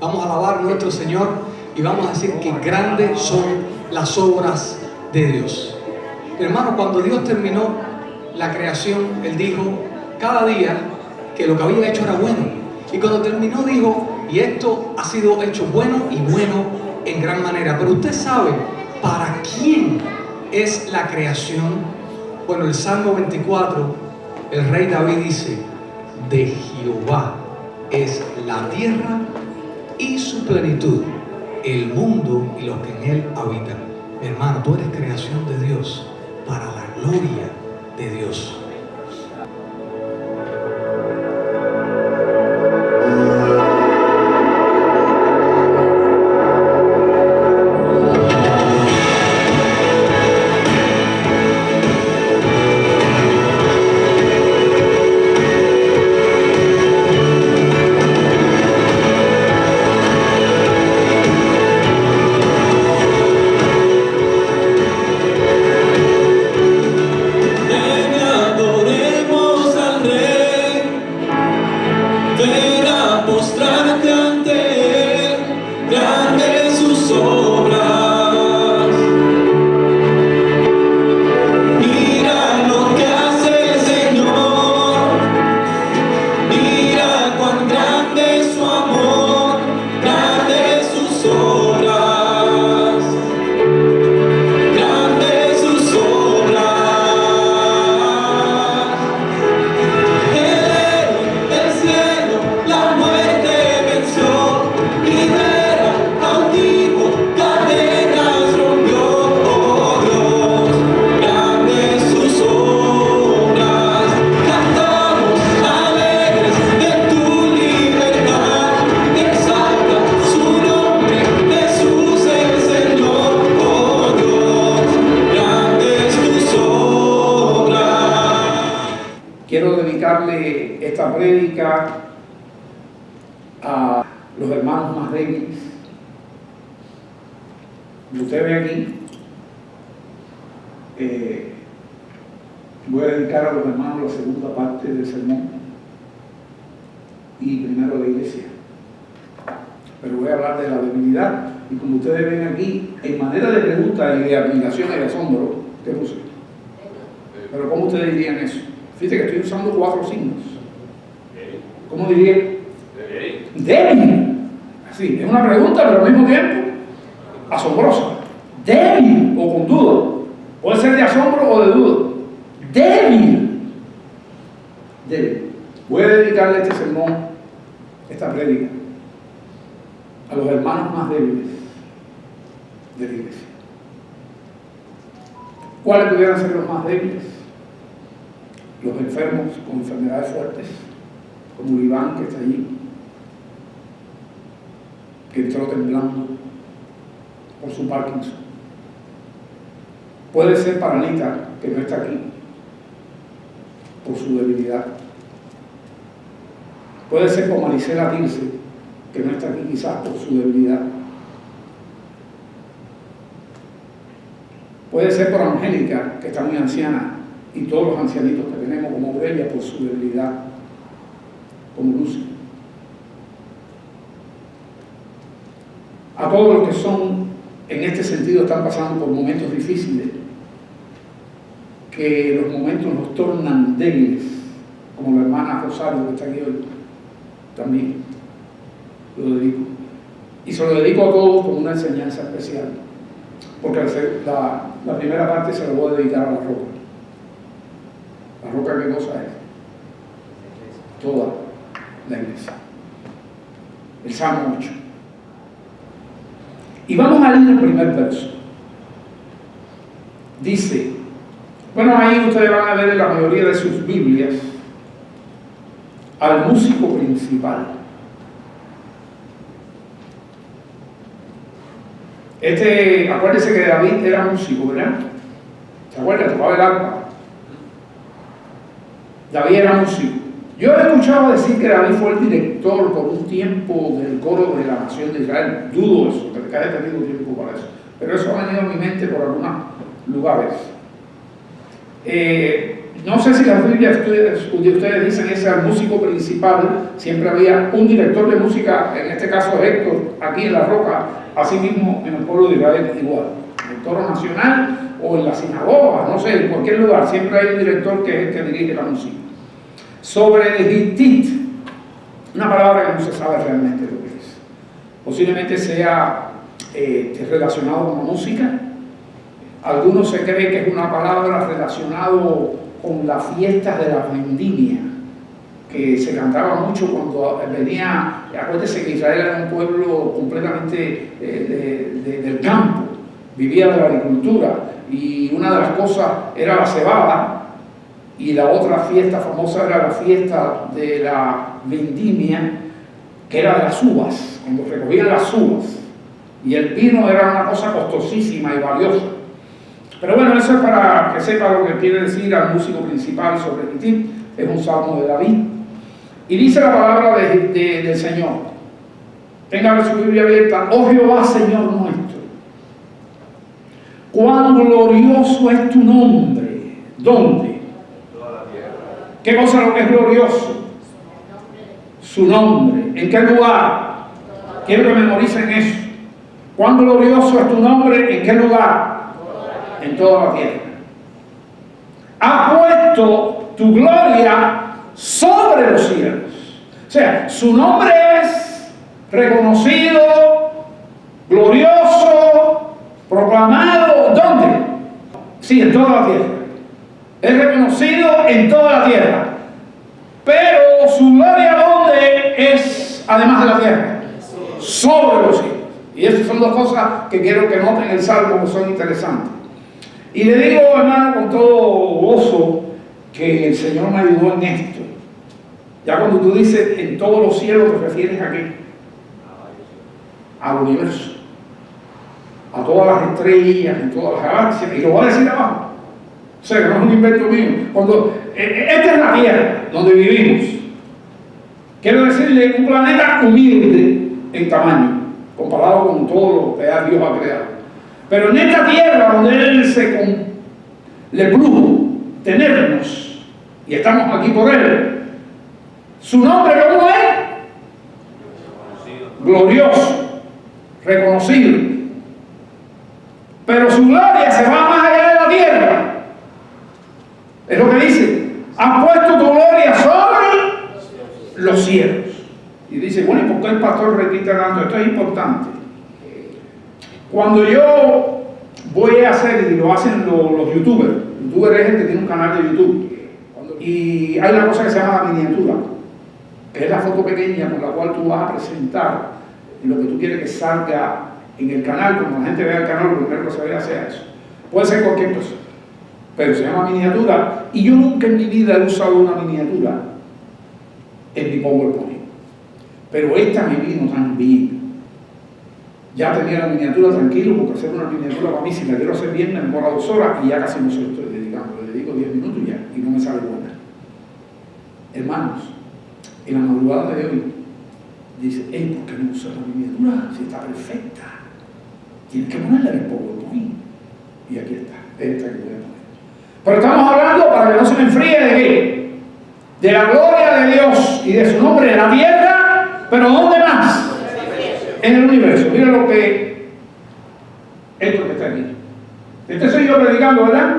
Vamos a alabar a nuestro Señor y vamos a decir que grandes son las obras de Dios. Hermano, cuando Dios terminó la creación, Él dijo cada día que lo que había hecho era bueno. Y cuando terminó dijo, y esto ha sido hecho bueno y bueno en gran manera. Pero usted sabe para quién es la creación. Bueno, el Salmo 24, el rey David dice, de Jehová es la tierra y su plenitud, el mundo y los que en él habitan. Mi hermano, tú eres creación de Dios para la gloria de Dios. Quiero dedicarle esta prédica a los hermanos más débiles. Usted ve aquí, voy a dedicar a los hermanos la segunda parte del sermón y primero la iglesia. Pero voy a hablar de la debilidad. Y como ustedes ven aquí, en manera de pregunta y de admiración y de asombro, ¿qué puse? Pero ¿cómo ustedes dirían eso? Fíjate que estoy usando 4 signos. ¿Cómo diría? Débil. Así, es una pregunta, pero al mismo tiempo asombrosa. Débil o con duda. Puede ser de asombro o de duda. Débil. Débil. Voy a dedicarle este sermón, esta prédica, a los hermanos más débiles de la iglesia. ¿Cuáles pudieran ser los más débiles? Los enfermos con enfermedades fuertes, como Iván, que está allí, que entró temblando por su Parkinson. Puede ser Paranita, que no está aquí, por su debilidad. Puede ser como Marisela Tirce, que no está aquí quizás por su debilidad. Puede ser por Angélica, que está muy anciana, y todos los ancianitos que tenemos como Aurelia por su debilidad, como Lucy. A todos los que son, en este sentido, están pasando por momentos difíciles, que los momentos nos tornan débiles, como la hermana Rosario que está aquí hoy, también lo dedico. Y se lo dedico a todos con una enseñanza especial, porque la primera parte se la voy a dedicar a la roca. ¿La roca qué cosa es? Toda la iglesia. El Salmo 8. Y vamos a leer el primer verso. Dice, bueno, ahí ustedes van a ver en la mayoría de sus Biblias al músico principal. Acuérdense que David era músico, ¿verdad? ¿Se acuerdan? Tocaba el arpa. David era músico. Yo he escuchado decir que David fue el director por un tiempo del coro de la nación de Israel. Dudo eso, que haya tenido tiempo para eso. Pero eso ha venido a mi mente por algunos lugares. No sé si las Biblias ustedes dicen ese al músico principal, siempre había un director de música, en este caso Héctor, aquí en La Roca, así mismo en el pueblo de Israel igual. En el Coro Nacional o en la sinagoga, no sé, en cualquier lugar, siempre hay un director que es el que dirige la música. Sobre Gittit, una palabra que no se sabe realmente lo que es. Posiblemente sea relacionado con la música. Algunos se cree que es una palabra relacionada con las fiestas de la vendimia, que se cantaba mucho cuando venía. Acuérdense que Israel era un pueblo completamente del campo, vivía de la agricultura, y una de las cosas era la cebada, y la otra fiesta famosa era la fiesta de la vendimia, que era de las uvas, cuando recogían las uvas, y el vino era una cosa costosísima y valiosa. Pero bueno, eso es para que sepa lo que quiere decir al músico principal sobre Gittit. Es un salmo de David. Y dice la palabra del Señor. Tenga su Biblia abierta. Oh Jehová, Señor nuestro, cuán glorioso es tu nombre. ¿Dónde? ¿Qué cosa es lo que es glorioso? Su nombre. ¿En qué lugar? Quiero que memoricen eso. ¿Cuán glorioso es tu nombre? ¿En qué lugar? En toda la tierra. Ha puesto tu gloria sobre los cielos. O sea, su nombre es reconocido, glorioso, proclamado. ¿Dónde? Sí, en toda la tierra. Es reconocido en toda la tierra. Pero su gloria, ¿dónde es? Además de la tierra. Sobre los cielos. Y esas son dos cosas que quiero que noten en el Salmo, que son interesantes. Y le digo, hermano, con todo gozo, que el Señor me ayudó en esto. Ya cuando tú dices en todos los cielos, te refieres a qué? Al universo. A todas las estrellas, en todas las galaxias. Y lo voy a decir abajo. O sea, que no es un invento mío. Esta es la Tierra, donde vivimos. Quiero decirle, un planeta humilde en tamaño, comparado con todo lo que Dios ha creado. Pero en esta tierra donde Él le plugo tenernos, y estamos aquí por Él, su nombre, ¿cómo es? Glorioso, reconocido. Pero su gloria se va más allá de la tierra. Es lo que dice: has puesto tu gloria sobre los cielos. Y dice, bueno, ¿y por qué el pastor repite tanto? Esto es importante. Cuando yo voy a hacer, y lo hacen los youtubers, youtuber es el que tiene un canal de YouTube, y hay una cosa que se llama la miniatura, que es la foto pequeña con la cual tú vas a presentar lo que tú quieres que salga en el canal. Cuando la gente vea el canal, lo primero que se vea sea eso. Puede ser cualquier cosa, pero se llama miniatura, y yo nunca en mi vida he usado una miniatura en mi PowerPoint. Pero esta me vino tan bien. Ya tenía la miniatura tranquilo, porque hacer una miniatura para mí, si la quiero hacer bien, me demora 2 horas, y ya casi no se lo estoy dedicando. Le dedico 10 minutos ya, y no me sale buena. Hermanos, en la madrugada de hoy, dice, hey, ¿por qué no usas la miniatura? Si está perfecta. Tienes que ponerla en el PowerPoint. Y aquí está, esta que voy a poner. Pero estamos hablando, para que no se me enfríe, ¿de qué? De la gloria de Dios y de su nombre en la tierra, pero ¿dónde más? En el universo. Mira lo que esto que está aquí. Este soy yo predicando, ¿verdad?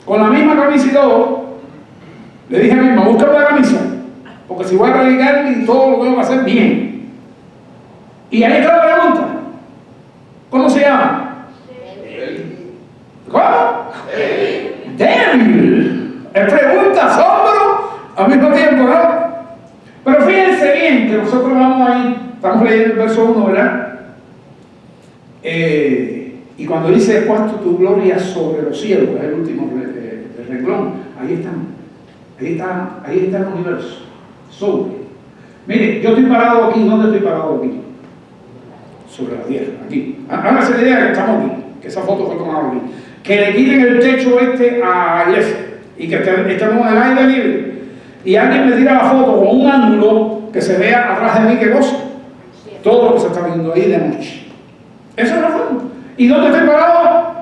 Con la misma camisa y todo. Le dije a mi mamá, búscame la camisa, porque si voy a predicar y todo lo tengo que hacer bien. Y ahí está la pregunta. ¿Cómo se llama? ¿Cómo? Débil. Es pregunta, asombro al mismo tiempo, ¿no? Pero fíjense bien que nosotros vamos ahí. Estamos leyendo el verso 1, ¿verdad? Y cuando dice, he puesto tu gloria sobre los cielos, es el último renglón, ahí está el universo, sobre. Mire, yo estoy parado aquí. ¿Dónde estoy parado aquí? Sobre la tierra, aquí. Háganse la idea que estamos aquí, que esa foto fue tomada aquí. Que le quiten el techo este a iglesia y que estemos en el aire libre. Y alguien me tira la foto con un ángulo que se vea atrás de mí, ¿qué cosa? Todo lo que se está viendo ahí de noche. Esa es la forma. ¿Y dónde estoy parado?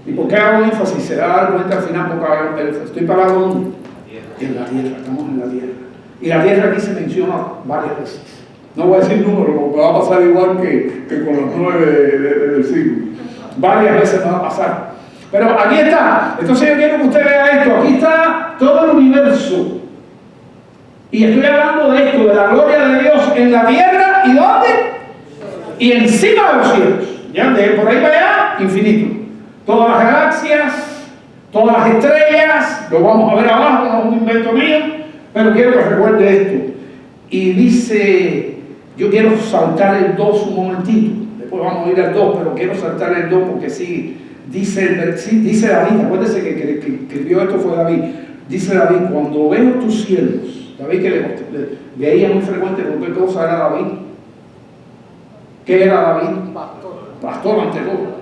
¿Y por qué hago énfasis? Se da cuenta al final porque hago énfasis. Estoy parado ¿dónde? En la tierra, estamos en la tierra. Y la tierra aquí se menciona varias veces. No voy a decir número porque va a pasar igual que con los 9 del siglo. Varias veces va a pasar. Pero aquí está. Entonces yo quiero que usted vea esto. Aquí está todo el universo. Y estoy hablando de esto, de la gloria de Dios en la tierra. ¿Y dónde? Y encima de los cielos. Ya, de por ahí para allá, infinito. Todas las galaxias, todas las estrellas, lo vamos a ver abajo, no es un invento mío, pero quiero que recuerde esto. Y dice, yo quiero saltar el 2 un momentito, después vamos a ir al 2, pero quiero saltar el 2 porque sí, dice David, acuérdese que escribió esto fue David, dice David, cuando veo tus cielos, David que le veía muy frecuente con qué cosa era David. ¿Qué era David? Pastor ante todo.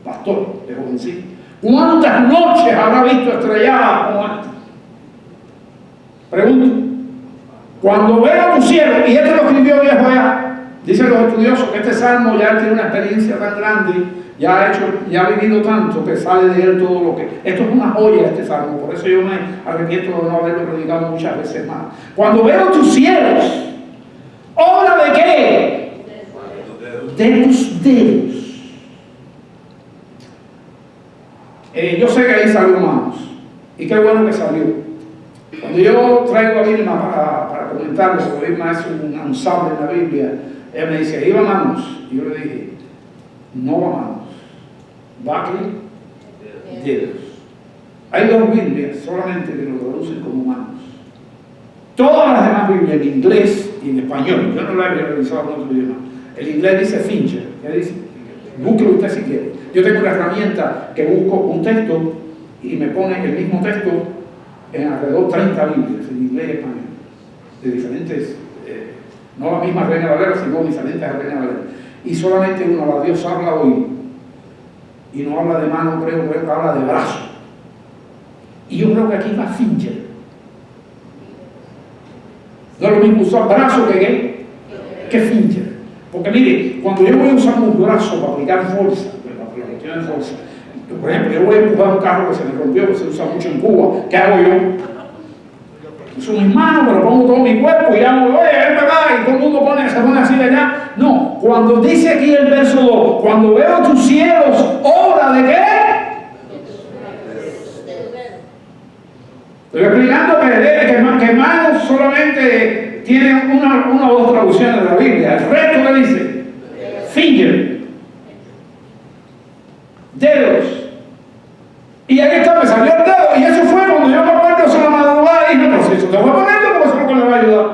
Pastor, de jovencito. ¿Cuántas noches habrá visto estrelladas como esta? Pregunto. Cuando veo tu cielo, y esto lo escribió viejo allá, dicen los estudiosos que este salmo ya tiene una experiencia tan grande, ya ha vivido tanto que sale de él todo lo que. Esto es una joya este salmo, por eso yo me arrepiento de no haberlo predicado muchas veces más. Cuando veo tus cielos, ¿obra de qué? De tus dedos. Yo sé que ahí salió Manos, y qué bueno que salió. Cuando yo traigo a Vilma para comentarlo, porque Vilma es un sable en la Biblia, ella me dice, ¿iba Manos? Y yo le dije, no va Manos, va aquí dedos. Hay 2 Biblias solamente que lo traducen como Manos. Todas las demás Biblias en inglés y en español, yo no la he revisado en otro idioma. El inglés dice finger, ¿qué dice? Búsquelo usted si quiere. Yo tengo una herramienta que busco un texto y me pone el mismo texto en alrededor de 30 Biblias, en inglés y español, de diferentes, no la misma Reina Valera, sino diferentes Reina Valera. Y solamente uno, la Dios habla hoy, y no habla de mano, creo que habla de brazo. Y yo creo que aquí va finger. No es lo mismo usar brazo que finger. Porque mire, cuando yo voy a usar un brazo para aplicar fuerza, la cuestión de fuerza, por ejemplo, yo voy a empujar un carro que se me rompió, que se usa mucho en Cuba, ¿qué hago yo? Uso mis manos, pero pongo todo mi cuerpo y hago, oye, ven para acá, y todo el mundo se pone así de allá. No, cuando dice aquí el verso 2, cuando veo tus cielos, ¿obra de qué? Estoy explicando que manos solamente tienen una o dos traducciones de la Biblia. El resto que dice finger, dedos. Y ahí está, me salió el dedo. Y eso fue cuando yo me acuerdo eso en la madrugada y dije, no, si eso te voy a poner porque eso es lo que me va a ayudar.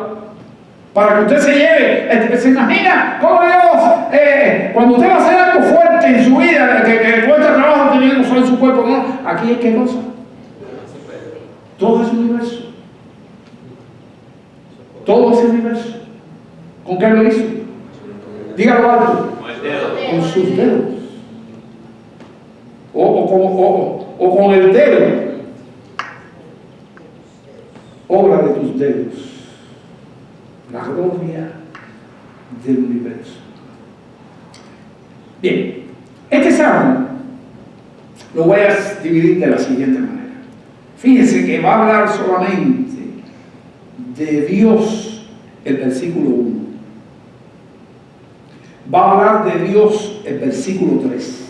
Para que usted se lleve. ¿Se imagina cómo Dios, cuando usted va a hacer algo fuerte en su vida, que cuesta trabajo teniendo usar en su cuerpo? No, aquí es qué cosa. Todo ese universo. Todo ese universo. ¿Con qué lo hizo? Dígalo alto. Con sus dedos. O con el dedo. Obra de tus dedos. La gloria del universo. Bien. Este salmo lo voy a dividir de la siguiente manera. Fíjense que va a hablar solamente de Dios el versículo 1. Va a hablar de Dios el versículo 3.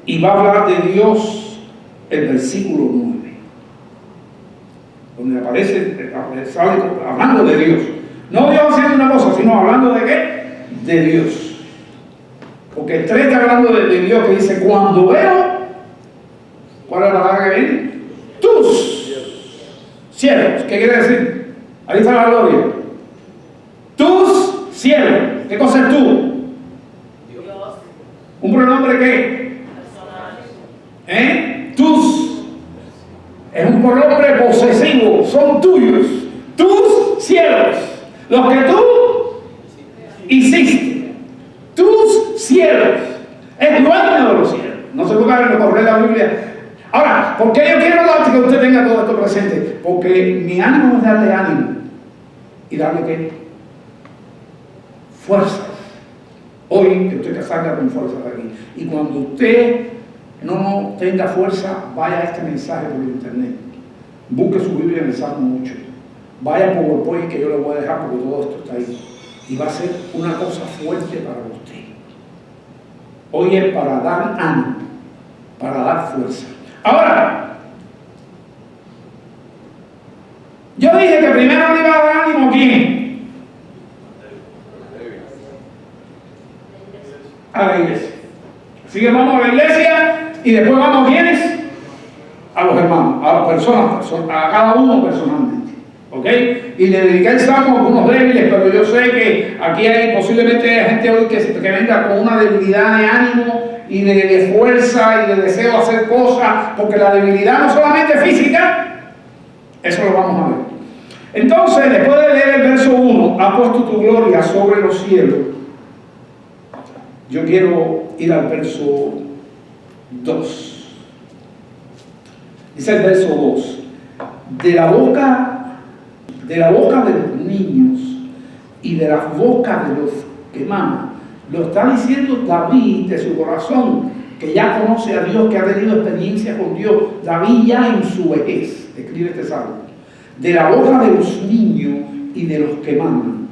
Y va a hablar de Dios el versículo 9. Donde aparece, sale hablando de Dios. No Dios haciendo una cosa, sino hablando de qué? De Dios. Porque el 3 está hablando de Dios que dice, cuando veo. ¿Cuál es la palabra que viene? Tus cielos. ¿Qué quiere decir? Ahí está la gloria. Tus cielos. ¿Qué cosa es tú? Dios. ¿Un pronombre qué? Personal. Tus. Es un pronombre posesivo. Son tuyos. Tus cielos. Los que tú hiciste. Tus cielos. Es dueño de los cielos. No se puede recorrer la Biblia. Ahora, ¿por qué yo quiero que usted tenga todo esto presente? Porque mi ánimo es darle ánimo. ¿Y darle qué? Fuerzas. Hoy usted que salga con fuerza de aquí. Y cuando usted no tenga fuerza, vaya a este mensaje por internet. Busque su Biblia en el Salmo 8. Vaya a PowerPoint que yo le voy a dejar porque todo esto está ahí. Y va a ser una cosa fuerte para usted. Hoy es para dar ánimo, para dar fuerza. Ahora, yo dije que primero le iba a dar ánimo a quién. A la iglesia. Así que vamos a la iglesia y después vamos a quiénes? A los hermanos, a las personas, a cada uno personalmente. ¿Ok? Y le dediqué el salmo a algunos débiles, pero yo sé que aquí hay posiblemente gente hoy que venga con una debilidad de ánimo y de fuerza y de deseo de hacer cosas, porque la debilidad no solamente física, eso lo vamos a ver. Entonces, después de leer el verso 1, ha puesto tu gloria sobre los cielos. Yo quiero ir al verso 2. Dice el verso 2. De la boca de los niños y de la boca de los que maman. Lo está diciendo David de su corazón, que ya conoce a Dios, que ha tenido experiencia con Dios. David ya en su vejez escribe este salmo. De la boca de los niños y de los que maman.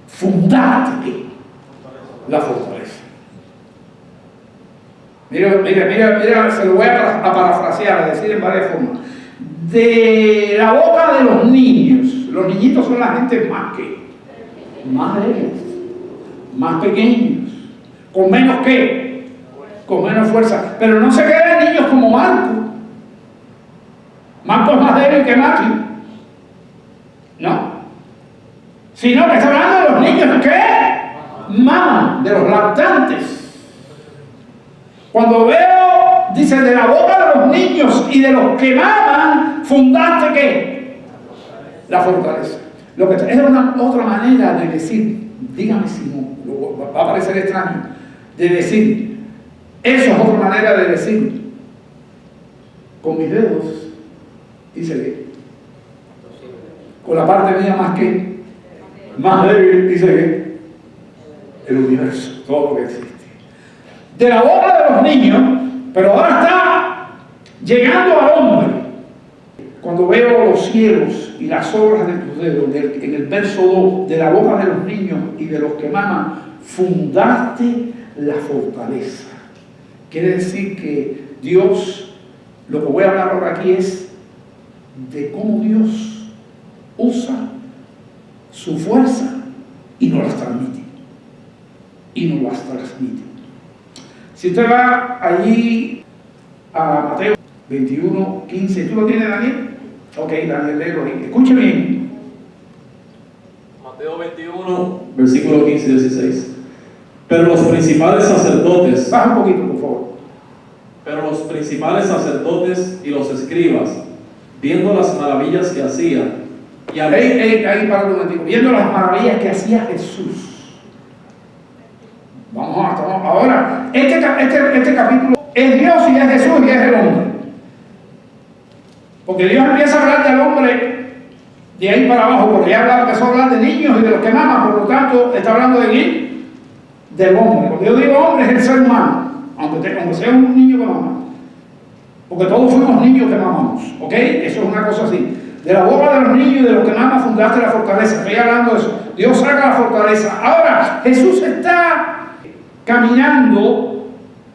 Fundaste la fortaleza. Mira, se lo voy a parafrasear, a decir en varias formas. De la boca de los niños, los niñitos son la gente más débiles, más pequeños, con menos con menos fuerza. Pero no se queden niños como Marco. Marco es más débil que Matthew, ¿no? Sino que está hablando de los niños que maman, de los lactantes. Cuando veo, dice, de la boca de los niños y de los que maman, fundaste ¿qué? La fortaleza. Lo que es otra manera de decir, dígame si no, va a parecer extraño, de decir, eso es otra manera de decir, con mis dedos, dice que, con la parte mía más débil, dice que, el universo, todo lo que existe. De la boca de los niños, pero ahora está llegando al hombre. Cuando veo los cielos y las obras de tus dedos, en el verso 2, de la boca de los niños y de los que maman, fundaste la fortaleza. Quiere decir que Dios, lo que voy a hablar ahora aquí es de cómo Dios usa su fuerza y nos las transmite. Si usted va allí a Mateo 21, 15, ¿tú lo tienes, Daniel? Ok, Daniel, léelo ahí. Escuche bien. Mateo 21, versículo 15 y 16. Pero los principales sacerdotes... Baja un poquito, por favor. Pero los principales sacerdotes y los escribas, viendo las maravillas que hacía, y ahí para un momentico. Viendo las maravillas que hacía Jesús. Vamos ahora, este capítulo es Dios y es Jesús y es el hombre. Porque Dios empieza a hablar del hombre de ahí para abajo, porque ya empezó a hablar de niños y de los que maman, por lo tanto está hablando de quién? Del hombre. Cuando yo digo hombre es el ser humano, aunque sea un niño que mama. Porque todos fuimos niños que mamamos, ¿ok? Eso es una cosa así. De la boca de los niños y de los que maman fundaste la fortaleza. Estoy hablando de eso. Dios saca la fortaleza. Ahora, Jesús está caminando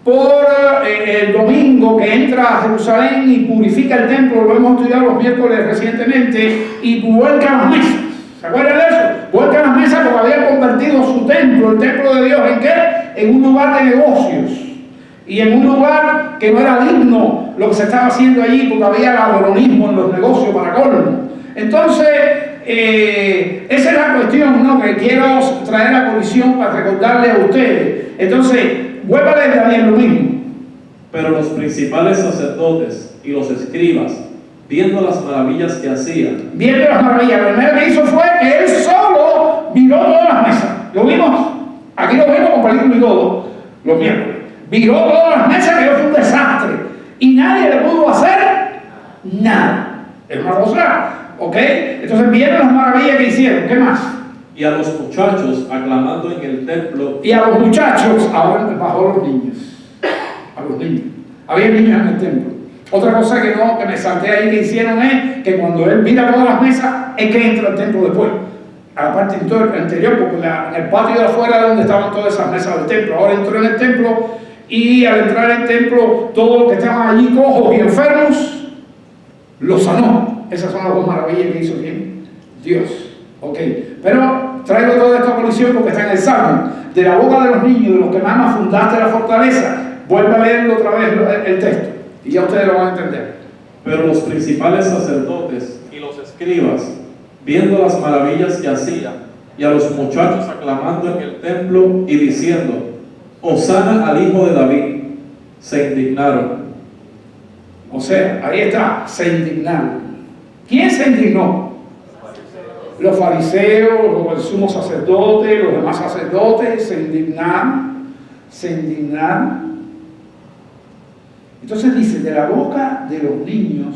por el domingo que entra a Jerusalén y purifica el templo. Lo hemos estudiado los miércoles recientemente, y vuelca las mesas. ¿Se acuerdan de eso? Vuelca las mesas porque había convertido su templo, el templo de Dios, ¿en qué? En un lugar de negocios. Y en un lugar que no era digno lo que se estaba haciendo allí, porque había ladronismo en los negocios para colmo. Entonces, esa es la cuestión, ¿no?, que quiero traer a colisión para recordarle a ustedes. Entonces, vuelva a leer Daniel lo mismo. Pero los principales sacerdotes y los escribas, viendo las maravillas que hacía. Viendo las maravillas, lo primero que hizo fue que él solo viró todas las mesas. Lo vimos, aquí lo vimos con película y todo, los miércoles. Viró todas las mesas, que fue un desastre. Y nadie le pudo hacer nada. Es una cosa, ¿ok? Entonces vieron las maravillas que hicieron. ¿Qué más? y a los muchachos aclamando en el templo. Y a los muchachos, ahora bajó los niños. A los niños. Había niños en el templo. Otra cosa que me salté ahí que hicieron es que cuando él mira todas las mesas, es que entra al templo después. A la parte anterior, porque en el patio de afuera era donde estaban todas esas mesas del templo. Ahora entró en el templo y al entrar en el templo, todos los que estaban allí cojos y enfermos, los sanó. Esas son las dos maravillas que hizo bien Dios. Ok, pero traigo toda esta colisión porque está en el Salmo. De la boca de los niños, de los que mamas fundaste la fortaleza. Vuelve a leerlo otra vez el texto y ya ustedes lo van a entender. Pero los principales sacerdotes y los escribas, viendo las maravillas que hacía, y a los muchachos aclamando en el templo y diciendo: Hosana al hijo de David, se indignaron. O sea, ahí está, se indignaron. ¿Quién se indignó? Los fariseos, el sumo sacerdote, los demás sacerdotes se indignaron. Entonces dice, de la boca de los niños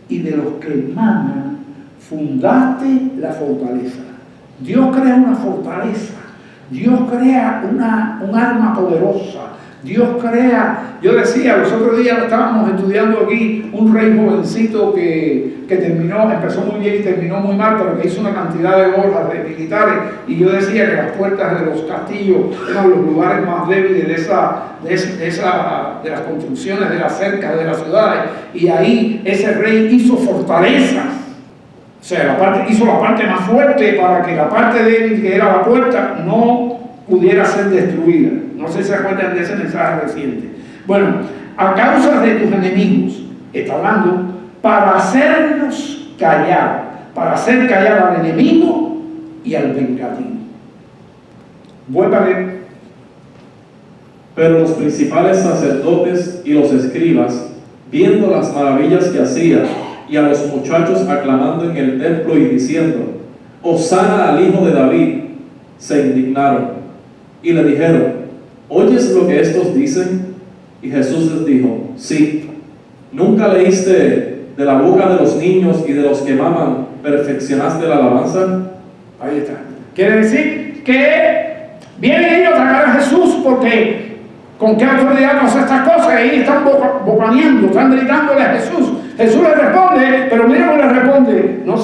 y de los que maman, fundaste la fortaleza. Dios crea una fortaleza. Dios crea un arma poderosa. Dios crea, yo decía, los otros días estábamos estudiando aquí un rey jovencito que empezó muy bien y terminó muy mal, pero que hizo una cantidad de obras militares, y yo decía que las puertas de los castillos eran los lugares más débiles de las construcciones, de las cercas, de las ciudades, y ahí ese rey hizo fortalezas. O sea, hizo la parte más fuerte para que la parte débil, que era la puerta, no pudiera ser destruida. No sé si se acuerdan de ese mensaje reciente. Bueno, a causa de tus enemigos, está hablando, para hacernos callar, para hacer callar al enemigo y al vengativo. Vuelva a ver. Pero los principales sacerdotes y los escribas, viendo las maravillas que hacía, y a los muchachos aclamando en el templo y diciendo: Hosana al hijo de David, se indignaron y le dijeron: ¿oyes lo que estos dicen? Y Jesús les dijo: sí. ¿Nunca leíste de la boca de los niños y de los que maman perfeccionaste la alabanza? Ahí está. Quiere decir que vienen ellos a atacar a Jesús porque con qué autoridad no hace estas cosas, y ahí están bocaneando, están gritándole a Jesús. Jesús les responde, pero miren cómo les responde: ¿No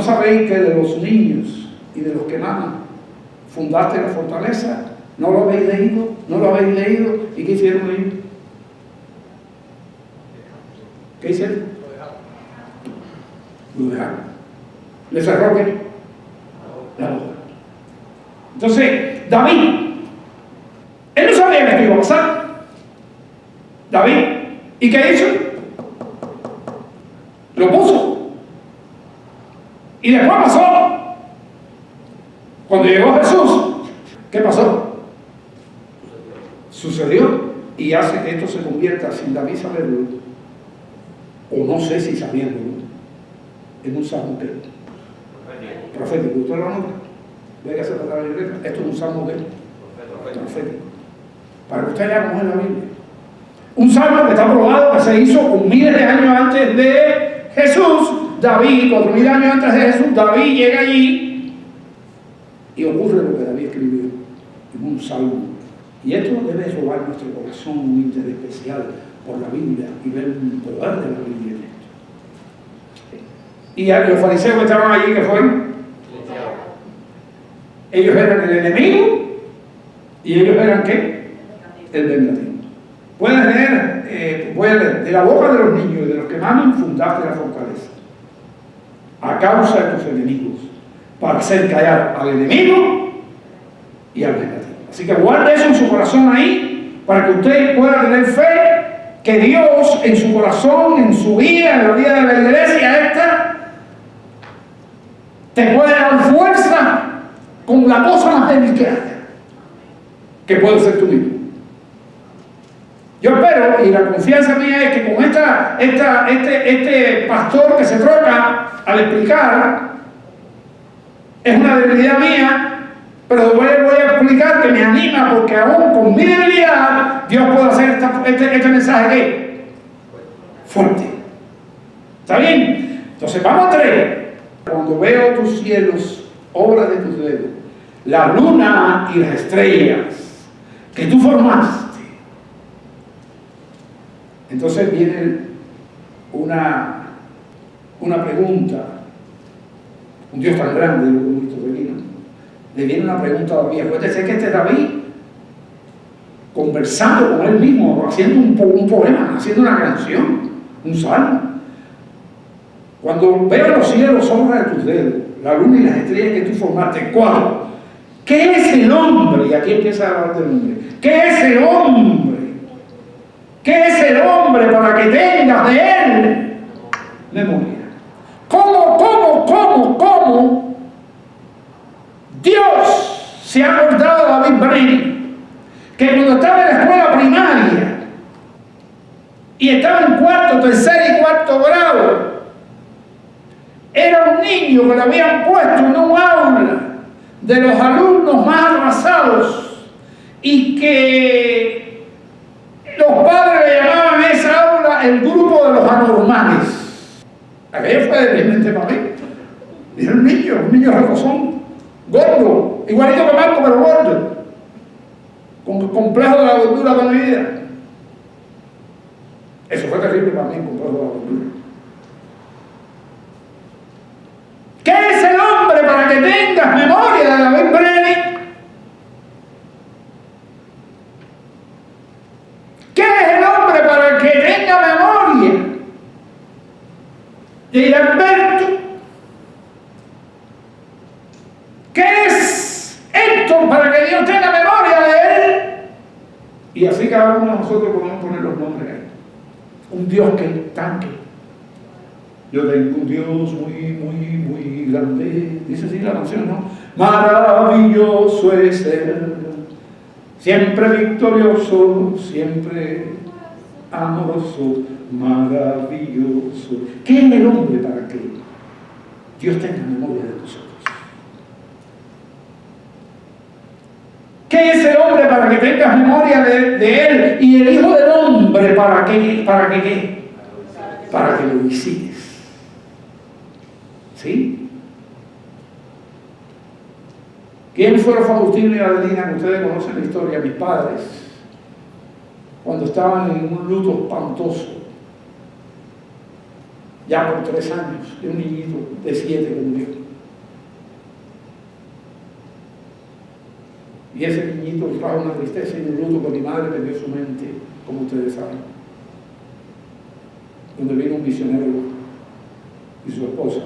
sabéis que de los niños y de los que maman fundaste la fortaleza? ¿No lo habéis leído? ¿No lo habéis leído? ¿Y qué hicieron ellos? ¿Qué hicieron? Lo dejaron. ¿Le cerró qué? La boca. Entonces, David, él no sabía lo que iba a pasar. David, ¿y qué hizo? Lo puso. Y después pasó. Cuando llegó Jesús, ¿qué pasó? Sucedió y hace que esto se convierta, sin David saberlo, o no sé si sabiéndolo, en un salmo que profético. ¿Usted lo nota? Ve que se trata de la iglesia. Esto es un salmo que profético. Para que usted vea cómo es la Biblia. Un salmo que está probado, que se hizo con miles de años antes de Jesús. David, 4000 años antes de Jesús, David llega allí y ocurre lo que David escribió en un salmo. Y esto debe robar nuestro corazón un interés especial por la Biblia y ver el poder de la Biblia en esto. Y a los fariseos que estaban allí, ¿qué fueron? Ellos eran el enemigo y ellos eran ¿qué? El vengativo. Puedes leer, de la boca de los niños y de los que maman fundaste la fortaleza, a causa de tus enemigos, para hacer callar al enemigo y al vengativo. Así que guarde eso en su corazón ahí, para que usted pueda tener fe que Dios en su corazón, en su vida, en la vida de la iglesia esta, te puede dar fuerza con la cosa más débil que puede ser tú mismo. Yo espero, y la confianza mía es que con este pastor que se troca al explicar, es una debilidad mía, pero voy a explicar que me anima, porque aún con mi debilidad Dios puede hacer este mensaje ¿qué? Fuerte. ¿Está bien? Entonces vamos a 3. Cuando veo tus cielos, obra de tus dedos, la luna y las estrellas que tú formaste. Entonces viene una pregunta. Un Dios tan grande, lo bonito que vino. Le viene una pregunta a David. Acuérdese que este David, conversando con él mismo, haciendo un poema, haciendo una canción, un salmo. Cuando veo los cielos, obra de tus dedos, la luna y las estrellas que tú formaste, ¿cuál? ¿Qué es el hombre? Y aquí empieza a hablar del hombre. ¿Qué es el hombre? ¿Qué es el hombre para que tengas de él memoria? ¿Cómo Dios se ha acordado de David Brennan? Que cuando estaba en la escuela primaria y estaba en cuarto, tercer y cuarto grado, era un niño que le habían puesto en un aula de los alumnos más atrasados y que los padres le llamaban a esa aula el grupo de los anormales. Aquello fue realmente para mí. Era un niño recosón, gordo, igualito que Marco, pero gordo, con complejo de la gordura de mi vida. Eso fue terrible para mí, complejo de la gordura. ¿Qué es el hombre para que tengas memoria de David Brennan? ¿Qué es el hombre para que tenga memoria de Alberto? ¿Qué es Héctor para que Dios tenga memoria de él? Y así cada uno de nosotros podemos poner los nombres ahí. Un Dios que tanque. Yo tengo un Dios muy grande. Dice así la canción, ¿no? Maravilloso es Él, siempre victorioso, siempre amoroso, maravilloso. ¿Qué es el hombre para que Dios tenga memoria de nosotros? ¿Qué es el hombre para que tengas memoria de él? Y el Hijo del Hombre para que ¿qué? Para que lo visites. ¿Sí? ¿Quién fueron Faustino y Adelina? Que ustedes conocen la historia, mis padres, cuando estaban en un luto espantoso, ya por 3 años, de un niñito de 7 que murió. Y ese niñito trajo una tristeza y un luto que mi madre perdió su mente, como ustedes saben. Donde vino un misionero y su esposa,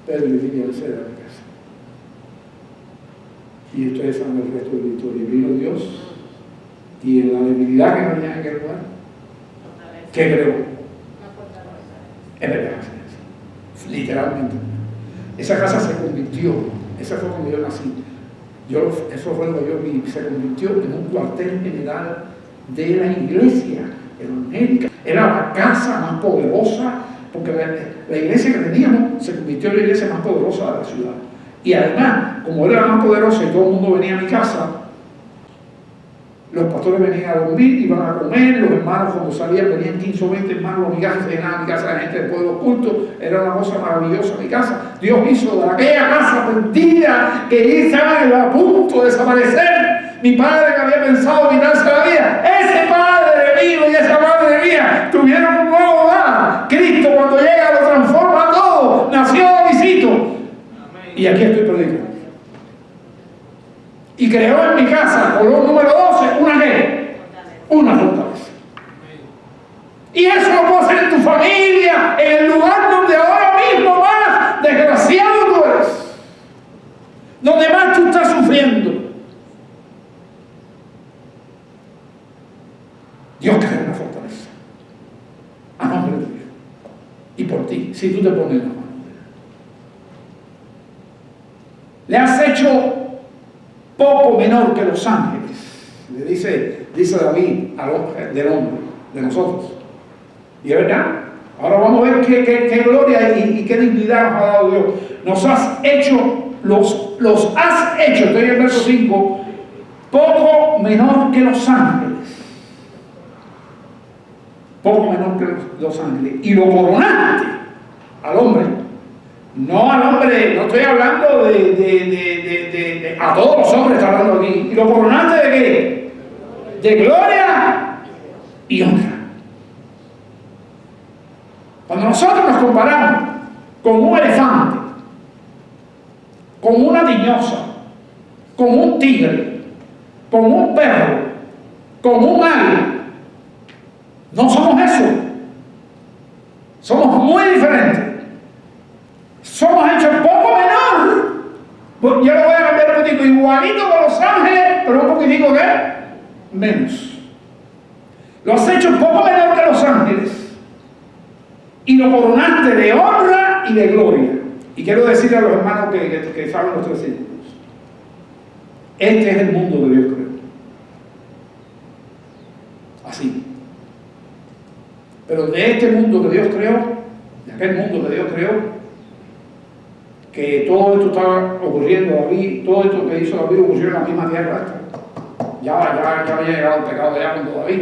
Pedro y Lidia Alceda, a mi casa. Y ustedes saben el resto de la historia. Vino Dios y en la debilidad que no había en aquel lugar, ¿qué creó? Es verdad, literalmente. Esa casa se convirtió, esa fue cuando yo nací. Eso fue lo que yo vi, se convirtió en un cuartel general de la iglesia evangélica. Era la casa más poderosa, porque la iglesia que teníamos se convirtió en la iglesia más poderosa de la ciudad. Y además, como era la más poderosa y todo el mundo venía a mi casa, los pastores venían a dormir, iban a comer, los hermanos cuando salían venían 15 o 20 hermanos a mi casa, se llenaba mi casa de gente después de los cultos, era una cosa maravillosa mi casa. Dios hizo de aquella casa perdida que estaba a punto de desaparecer, mi padre que había pensado quitarse la vida, ese padre mío y esa madre mía tuvieron un nuevo hogar. Cristo cuando llega lo transforma todo, nació Davidcito. Y aquí estoy predicando. Y creó en mi casa, color número 12, ¿una qué? Una fortaleza. Y eso lo puedo hacer en tu familia, en el lugar donde ahora mismo más desgraciado tú eres, donde más tú estás sufriendo. Dios crea una fortaleza a nombre de Dios y por ti, si tú te pones la mano. Le has hecho poco menor que los ángeles, le dice David del hombre, de nosotros. Y es verdad. Ahora vamos a ver qué gloria y qué dignidad nos ha dado Dios. Nos has hecho, los has hecho, estoy en el verso 5, poco menor que los ángeles. Poco menor que los ángeles. Y lo coronaste al hombre No al hombre, no estoy hablando a todos los hombres, estoy hablando aquí. ¿Y lo coronaste de qué? De gloria y honra. Cuando nosotros nos comparamos con un elefante, con una tiñosa, con un tigre, con un perro, con un águila, no somos eso. Somos muy diferentes. Somos hechos poco menor. Yo lo voy a cambiar un poquitico, igualito con los ángeles, pero un poquitico ¿qué? Menos. Lo has hecho un poco menor que los ángeles y lo coronaste de honra y de gloria. Y quiero decirle a los hermanos que saben nuestros versículos, este es el mundo que Dios creó. Así. Pero de este mundo que Dios creó, de aquel mundo que Dios creó, que todo esto está ocurriendo, David, todo esto que hizo David ocurrió en la misma tierra esta. Ya había llegado el pecado ya con David.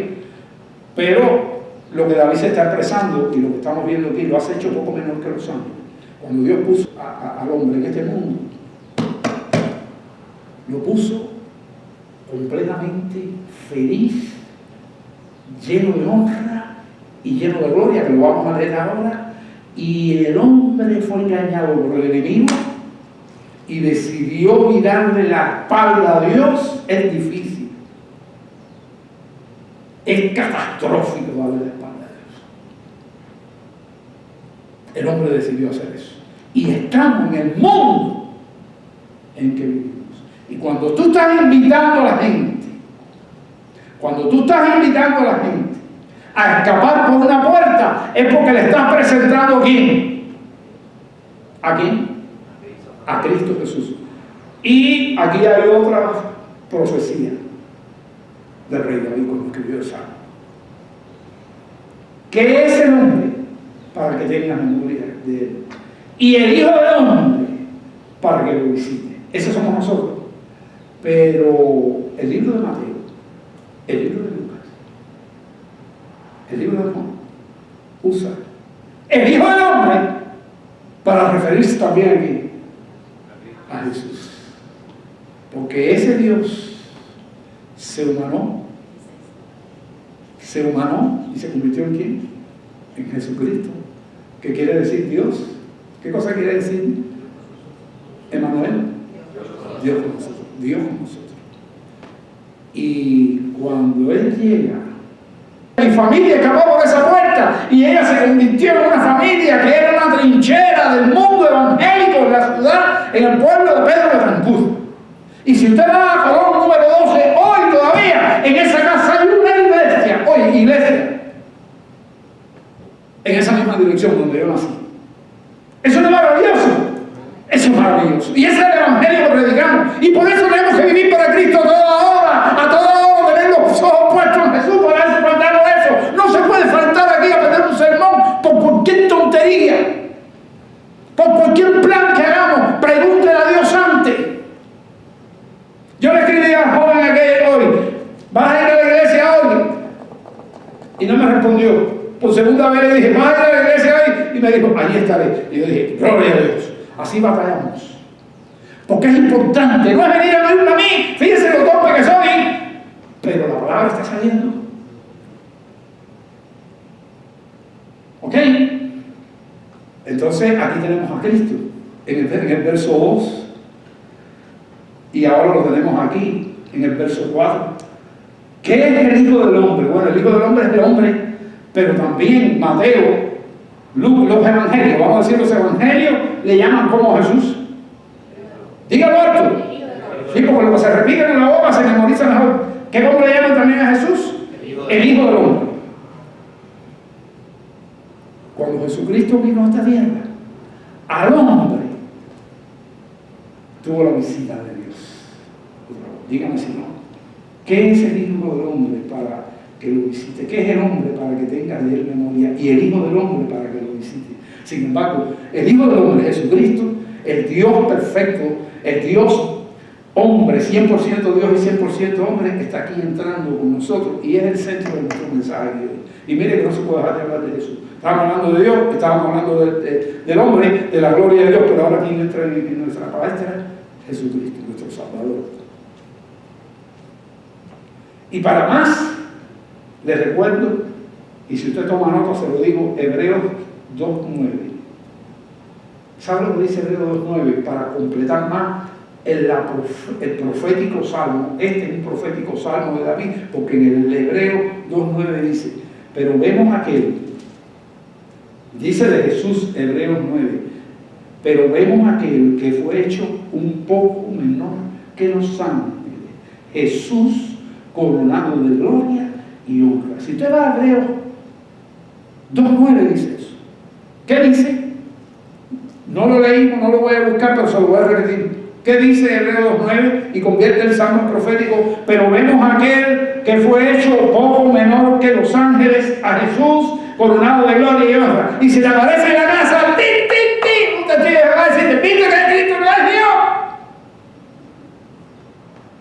Pero lo que David se está expresando y lo que estamos viendo aquí lo has hecho poco menor que los ángeles. Cuando Dios puso al hombre en este mundo, lo puso completamente feliz, lleno de honra y lleno de gloria, que lo vamos a leer ahora. Y el hombre fue engañado por el enemigo y decidió mirarle la espalda a Dios. Es difícil, es catastrófico darle la espalda a Dios. El hombre decidió hacer eso y estamos en el mundo en que vivimos. Y cuando tú estás invitando a la gente, a escapar por una puerta, es porque le estás presentando ¿a quién? ¿A quién? A Cristo Jesús. Y aquí hay otra profecía del rey David cuando escribió el Salmo. ¿Qué es el hombre? Para que tenga memoria de él. Y el Hijo del Hombre para que lo visite. Esos somos nosotros. Pero el libro de Mateo, el libro de Lucas, el libro de Juan usa el Hijo del Hombre para referirse también aquí a Jesús, porque ese Dios se humanó y se convirtió en ¿quién? En Jesucristo. ¿Qué quiere decir Dios? ¿Qué cosa quiere decir Emmanuel? Dios con nosotros, Dios con nosotros. Y cuando Él llega, mi familia escapó por esa puerta y ella se convirtió en una familia que era una trinchera del mundo evangélico en la ciudad, en el pueblo de Pedro de Trancud. Y si usted va a Colón número 12, hoy todavía en esa casa hay una iglesia, en esa misma dirección donde yo nací. Eso es maravilloso, eso es maravilloso. Y ese es el evangelio que predicamos. Y por eso tenemos que vivir para Cristo a toda hora, tener los ojos puestos en Jesús, para eso, faltarlo eso. No se puede faltar aquí a tener un sermón por cualquier tontería, por cualquier plan que hagamos. Pregúntele a Dios antes. Yo le escribí al joven aquel hoy, ¿vas a ir a la iglesia hoy? Y no me respondió. Por segunda vez le dije, ¿vas a ir a la iglesia hoy? Y me dijo, allí estaré. Y yo dije, gloria a Dios. Así batallamos. Porque es importante. No es venir a oírme a mí, fíjense lo torpe que soy, pero la palabra está saliendo. ¿Ok? Entonces aquí tenemos a Cristo en el verso 2. Y ahora lo tenemos aquí, en el verso 4. ¿Qué es el Hijo del Hombre? Bueno, el Hijo del Hombre es el hombre, pero también Mateo, Lucas, los evangelios, vamos a decir los evangelios, le llaman como Jesús. Dígalo alto. Sí, porque lo que se repite en la boca se memoriza mejor. ¿Qué nombre le llaman también a Jesús? El Hijo del Hombre. Cuando Jesucristo vino a esta tierra, al hombre tuvo la visita de Dios. Dígame si no. ¿Qué es el Hijo del Hombre para que lo visite? ¿Qué es el hombre para que tenga de él memoria? Y el Hijo del Hombre para que lo visite. Sin embargo, el Hijo del Hombre, Jesucristo, el Dios perfecto, el Dios hombre, 100% Dios y 100% hombre, está aquí entrando con nosotros y es el centro de nuestro mensaje de hoy. Y mire que no se puede dejar de hablar de Jesús. Estábamos hablando de Dios, estábamos hablando del hombre, de la gloria de Dios, pero ahora aquí en nuestra palestra, Jesucristo, nuestro Salvador. Y para más, les recuerdo, y si usted toma nota, se lo digo, Hebreos 2:9. ¿Sabe lo que dice Hebreos 2:9? Para completar más el profético salmo. Este es un profético salmo de David, porque en el Hebreo 2:9 dice, pero vemos aquel, dice de Jesús, Hebreos 9, pero vemos aquel que fue hecho un poco menor que los ángeles, Jesús coronado de gloria y honra. Si usted va a Hebreos 2:9 dice eso. ¿Qué dice? No lo leímos, no lo voy a buscar, pero se lo voy a repetir. ¿Qué dice Hebreos 2:9? Y convierte el salmo en profético. Pero vemos a aquel que fue hecho poco menor que los ángeles, a Jesús coronado de gloria y honra. Y si te aparece en la casa, ¡tin, tin, tin! Usted tiene que decirte, ¿viste que Cristo no es Dios?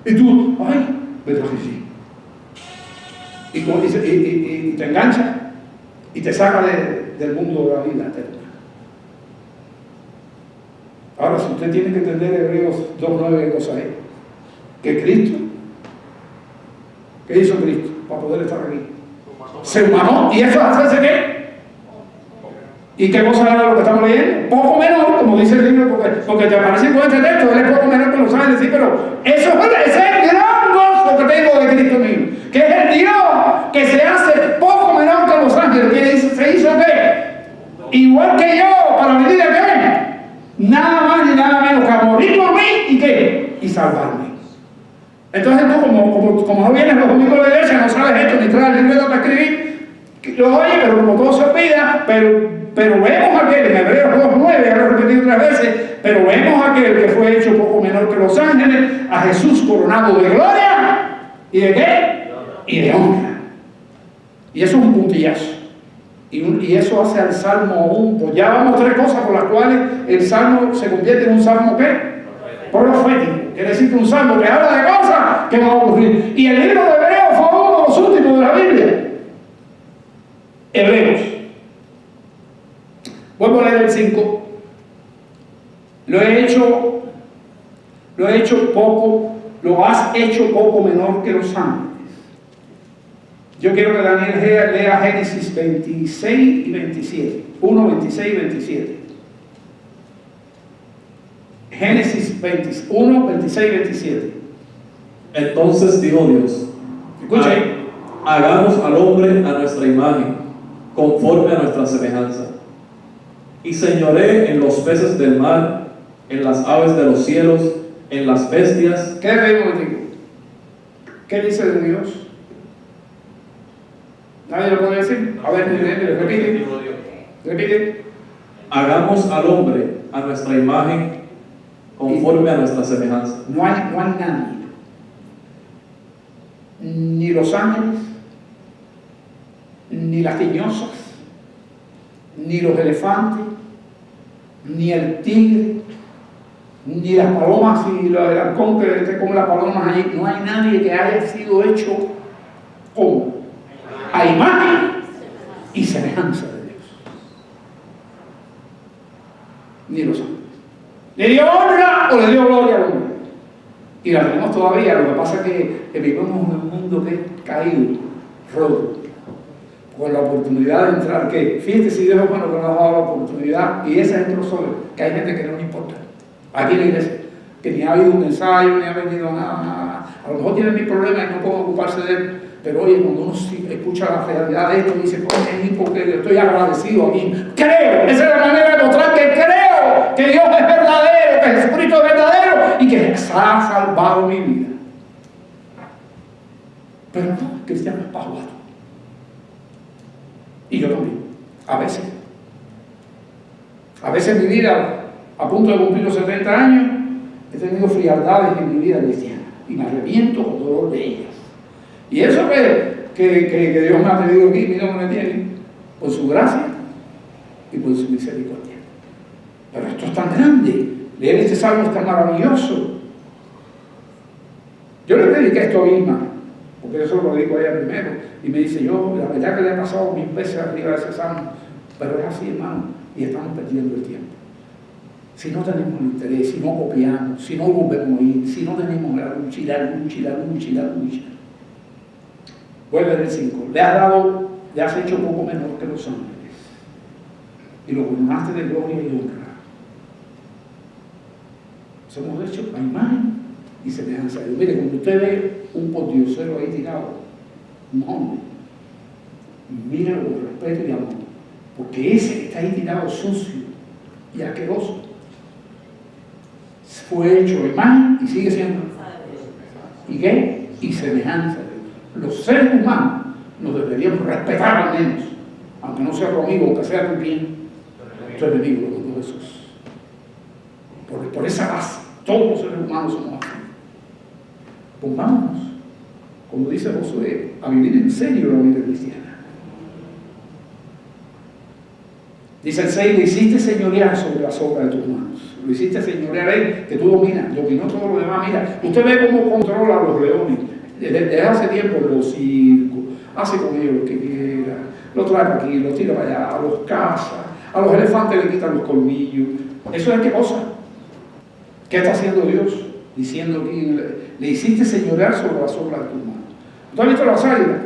Y tú, ¡ay! ¿Verdad que sí? Y te engancha y te saca del mundo de la vida eterna. Ahora, si usted tiene que entender Hebreos 2:9, ¿qué cosa es? Que Cristo, ¿qué hizo Cristo para poder estar aquí? Se humanó, y eso hace qué? ¿Y qué cosa era lo que estamos leyendo? Poco menor, como dice el libro, porque te aparece con este texto, él es poco menor que los ángeles, sí, pero ese es el gran gozo que tengo de Cristo mío, que es el Dios que se hace poco menor que los ángeles, que se hizo qué? Igual que yo, para venir a qué? Nada más ni nada menos que morir por mí y qué? Y salvarme. Entonces tú, como no vienes los domingos de la iglesia, no sabes esto, ni traes el libro para escribir, lo oyes, pero como todo se olvida, pero vemos aquel, en Hebreos 2:9, ya lo he repetido 3 veces, pero vemos aquel que fue hecho poco menor que los ángeles, a Jesús coronado de gloria, ¿y de qué? Y de honra. Y eso es un puntillazo. Y eso hace al Salmo pues ya vamos 3 cosas por las cuales el Salmo se convierte en un Salmo ¿qué? Profético. Quiere decir que un Salmo que habla de cosas que van a ocurrir. Y el libro de Hebreos fue uno de los últimos de la Biblia. Hebreos. Vuelvo a leer el 5. Lo has hecho poco menor que los ángeles. Yo quiero que Daniel lea Génesis 26 y 27. 1, 26 y 27. Génesis 1, 26 y 27. Entonces dijo Dios, escucha ahí, hagamos al hombre a nuestra imagen, conforme a nuestra semejanza, y señoré en los peces del mar, en las aves de los cielos, en las bestias. ¿Qué leemos contigo? ¿Qué dice de Dios? ¿Nadie lo puede decir? A ver, repite. Hagamos al hombre a nuestra imagen, conforme a nuestra semejanza. No hay nadie, ni los ángeles, ni las tiñosas, ni los elefantes, ni el tigre, ni las palomas y el halcón que come las palomas allí. No hay nadie que haya sido hecho como a imagen y semejanza de Dios. Ni los ángeles. ¿Le dio honra o le dio gloria al hombre? Y la tenemos todavía. Lo que pasa es que vivimos en un mundo que es caído, roto, con la oportunidad de entrar. Que fíjate si Dios es bueno que nos ha dado la oportunidad, y ese es el prosole, que hay gente que no le importa. Aquí en la iglesia, que ni ha habido un ensayo, ni ha venido nada. A lo mejor tienen mis problemas y no pueden ocuparse de él. Pero oye, cuando uno escucha la realidad de esto, dice, oye, porque estoy agradecido aquí. Creo, esa es la manera de mostrar que creo que Dios es verdadero, que Jesucristo es verdadero y que ha salvado mi vida. Pero no, el cristiano es pajuato. Y yo también, a veces. A veces en mi vida, a punto de cumplir los 70 años, he tenido frialdades en mi vida cristiana y me arrepiento con dolor de ellas. Y eso que Dios me ha tenido aquí, mira cómo me tiene, por su gracia y por su misericordia. Pero esto es tan grande, leer este salmo es tan maravilloso. Yo le prediqué esto a Vilma, porque yo solo lo digo a ella primero, y me dice, yo, la verdad que le he pasado 1000 veces arriba de ese salmo, pero es así, hermano, y estamos perdiendo el tiempo. Si no tenemos interés, si no copiamos, si no volvemos a ir, si no tenemos la lucha y la lucha y la lucha y la lucha. Voy a leer el 5. Le has hecho poco menor que los ángeles, y lo coronaste de gloria y honra. Somos hechos a imagen y semejanza de Dios. Mire, cuando usted ve un pordiosero ahí tirado, no, míralo con respeto y amor, porque ese que está ahí tirado sucio y asqueroso fue hecho a imagen y sigue siendo. ¿Y qué? Y semejanza de Dios. Los seres humanos nos deberíamos respetar al menos, aunque no sea tu amigo, aunque sea tu bien, tu enemigo, lo mandó Jesús. Por esa base, todos los seres humanos somos así. Pongámonos, como dice Josué, a vivir en serio la vida cristiana. Dice el 6, lo hiciste señorear sobre las obras de tus manos. Lo hiciste señorear él, que tú dominas, dominó todo lo demás. Mira, usted ve cómo controla a los leones. Desde hace tiempo los circos, hace con ellos lo que quiera, los trae para aquí, los tira para allá, los caza, a los elefantes le quitan los colmillos. ¿Eso es qué cosa? ¿Qué está haciendo Dios? Diciendo aquí, le hiciste señorear sobre las obras de tus manos. ¿Usted ha visto las águilas?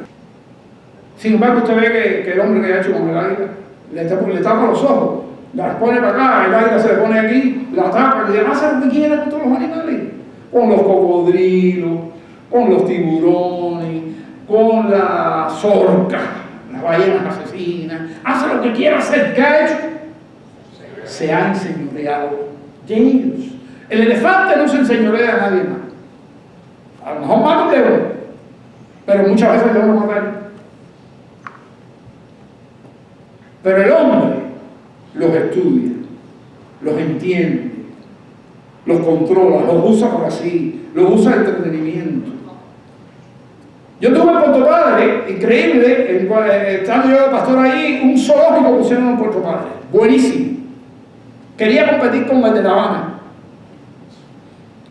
Sin embargo, usted ve que el hombre que ha hecho con el águila le tapa los ojos, las pone para acá, el águila se le pone aquí, la tapa, y le hace lo que quiera con todos los animales. Con los cocodrilos, con los tiburones, con las orcas, las ballenas asesinas, hace lo que quiera hacer. ¿Qué ha hecho? Se ha enseñoreado de ellos. El elefante no se enseñorea a nadie más. A lo mejor mata un león, pero muchas veces le van a matar. Pero el hombre los estudia, los entiende, los controla, los usa por así, los usa de entretenimiento. Yo tuve en Puerto Padre, increíble, estando yo de pastor ahí, un zoológico pusieron en Puerto Padre, buenísimo. Quería competir con el de La Habana.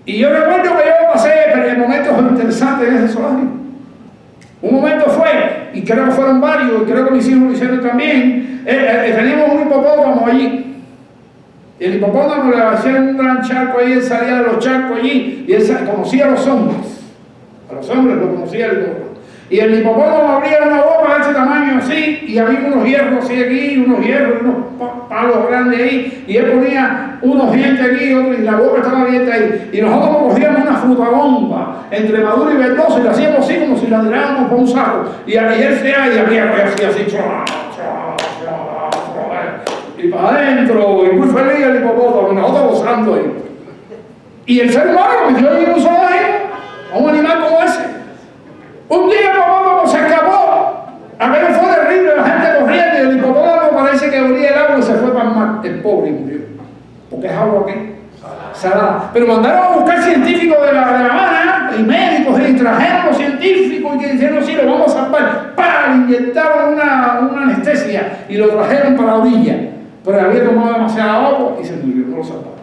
Y yo recuerdo que yo pasé momentos interesantes en ese zoológico. Un momento fue, y creo que fueron varios, y creo que mis hijos lo hicieron también, teníamos un hipopótamo allí. Y el hipopótamo le hacían un gran charco ahí, él salía de los charcos allí, y él conocía a los hombres. A los hombres lo conocía el hipopótamo. Y el hipopótamo abría una boca de ese tamaño así, y había unos hierros así aquí, unos hierros, unos palos grandes ahí, y él ponía unos dientes aquí, otros, y la boca estaba abierta ahí. Y nosotros cogíamos una fruta bomba entre maduro y verdoso, y la hacíamos así como si la tirábamos por un saco. Y él se y había así, y para adentro, y muy feliz el hipopótamo, y nosotros gozando ahí. Y el ser humano metió ahí un zoológico a un animal como ese. Un día el hipopótamo se escapó, aquello fue terrible, la gente corriendo, y el hipopótamo parece que olía el agua y se fue para el mar. El pobre murió, porque es agua ¿qué? Salada. Pero mandaron a buscar científicos de la Habana y médicos, y trajeron los científicos y que dijeron, sí, lo vamos a salvar. ¡Pam! Inyectaron una anestesia y lo trajeron para la orilla. Pero había tomado demasiada agua y se murió, no lo salvaron.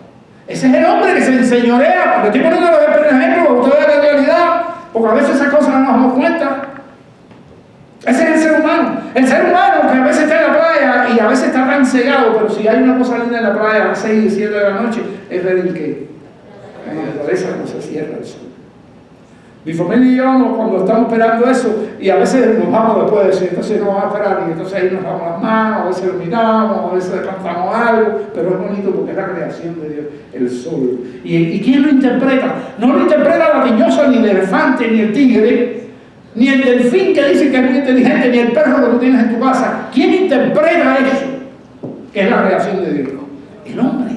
Ese es el hombre que se enseñorea, porque estoy poniendo los ejemplos para ustedes vean la realidad, porque a veces esas cosas no nos damos cuenta. Ese es el ser humano. El ser humano que a veces está en la playa y a veces está tan cegado, pero si hay una cosa linda en la playa a las 6 y 7 de la noche, es ver el que la naturaleza no se cierra el sol. Mi familia y yo, cuando estamos esperando eso, y a veces nos vamos después de eso, entonces no vamos a esperar, y entonces ahí nos damos las manos, a veces lo miramos, a veces cantamos algo, pero es bonito porque es la creación de Dios, el sol. ¿Y quién lo interpreta? No lo interpreta la tiñosa, ni el elefante, ni el tigre, ni el delfín que dice que es muy inteligente, ni el perro que tú tienes en tu casa. ¿Quién interpreta eso? Que es la creación de Dios. El hombre.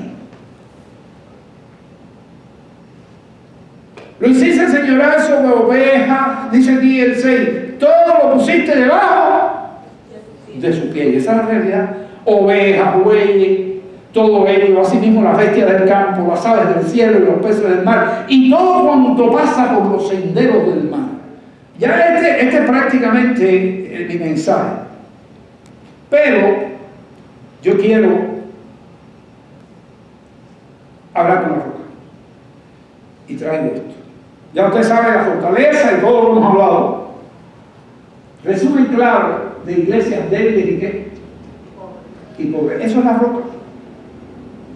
Lo hiciste señorar sobre ovejas, dice aquí el 6, todo lo pusiste debajo de su piel. Esa es la realidad. Ovejas, bueyes, todo ello, así mismo las bestias del campo, las aves del cielo y los peces del mar, y todo cuanto pasa por los senderos del mar. Ya este es prácticamente mi mensaje. Pero yo quiero hablar con la roca. Y traigo esto. Ya usted sabe la fortaleza y todo lo que hemos hablado. Resumen claro de iglesias débiles y qué. Y pobres. Eso es la roca.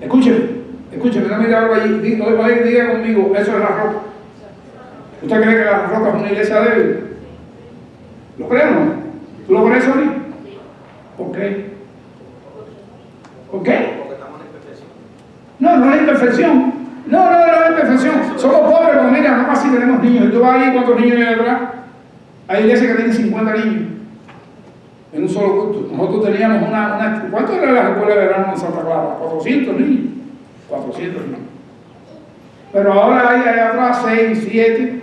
Escúcheme, no mire algo allí. Diga conmigo, eso es la roca. ¿Usted cree que la roca es una iglesia débil? ¿Lo cree o no? ¿Tú lo crees, Sony? ¿Por qué? ¿Por qué? Porque estamos en imperfección. No es imperfección. No es imperfección. Somos pobres, pero mira, no más si tenemos niños. ¿Y tú vas ahí cuántos niños hay atrás? Hay iglesias que tienen 50 niños en un solo culto. Nosotros teníamos una ¿cuánto era la escuela de verano en Santa Clara? 400 niños. 400 niños. Pero ahora hay allá atrás 6, 7.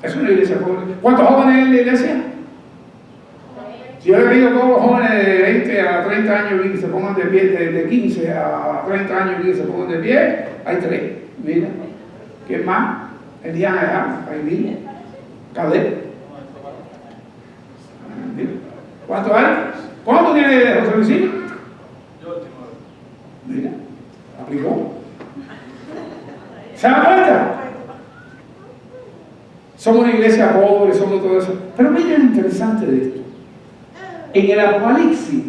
Es una iglesia pobre. ¿Cuántos jóvenes hay en la iglesia? Si yo le pido a todos los jóvenes de 20 a 30 años que se pongan de pie, de 15 a 30 años que se pongan de pie, hay 3. Mira. ¿Quién más? Eliana allá, ahí viene. Cadet. ¿Cuánto hay? ¿Cuánto tiene José Luisito? Yo último. Mira, aplicó. ¿Se dan cuenta? Somos una iglesia pobre, somos todo eso. Pero miren lo interesante de esto. En el Apocalipsis,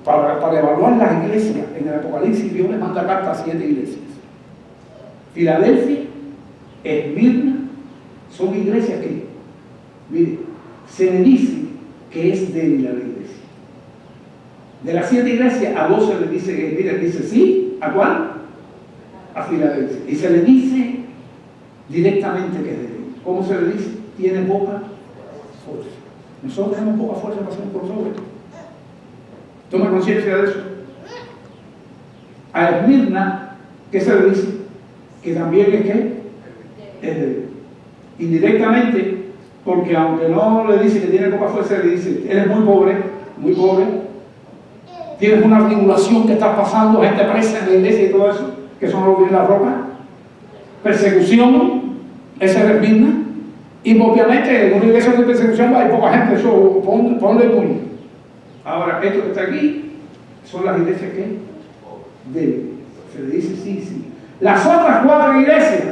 para evaluar las iglesias, en el Apocalipsis Dios les manda carta a 7 iglesias. Filadelfia, Esmirna, son iglesias que, mire, se le dice que es débil a la iglesia. De las 7 iglesias, a 2 se le dice que, mire, dice sí, ¿a cuál? A Filadelfia. Y se le dice directamente que es débil. ¿Cómo se le dice? Tiene poca fuerza. Nosotros tenemos poca fuerza para hacer un crossover. Toma conciencia de eso. A Esmirna, ¿qué se le dice? Que también es que es débil. Indirectamente, porque aunque no le dice que tiene poca fuerza, le dice, eres muy pobre, tienes una tribulación que estás pasando, gente presa en la iglesia y todo eso, que son los que viene la roca, persecución, esa es Esmirna. Y obviamente en una iglesia de persecución hay poca gente, eso ponle muy. Ahora, esto que está aquí son las iglesias que deben. Se le dice sí. Las otras 4 iglesias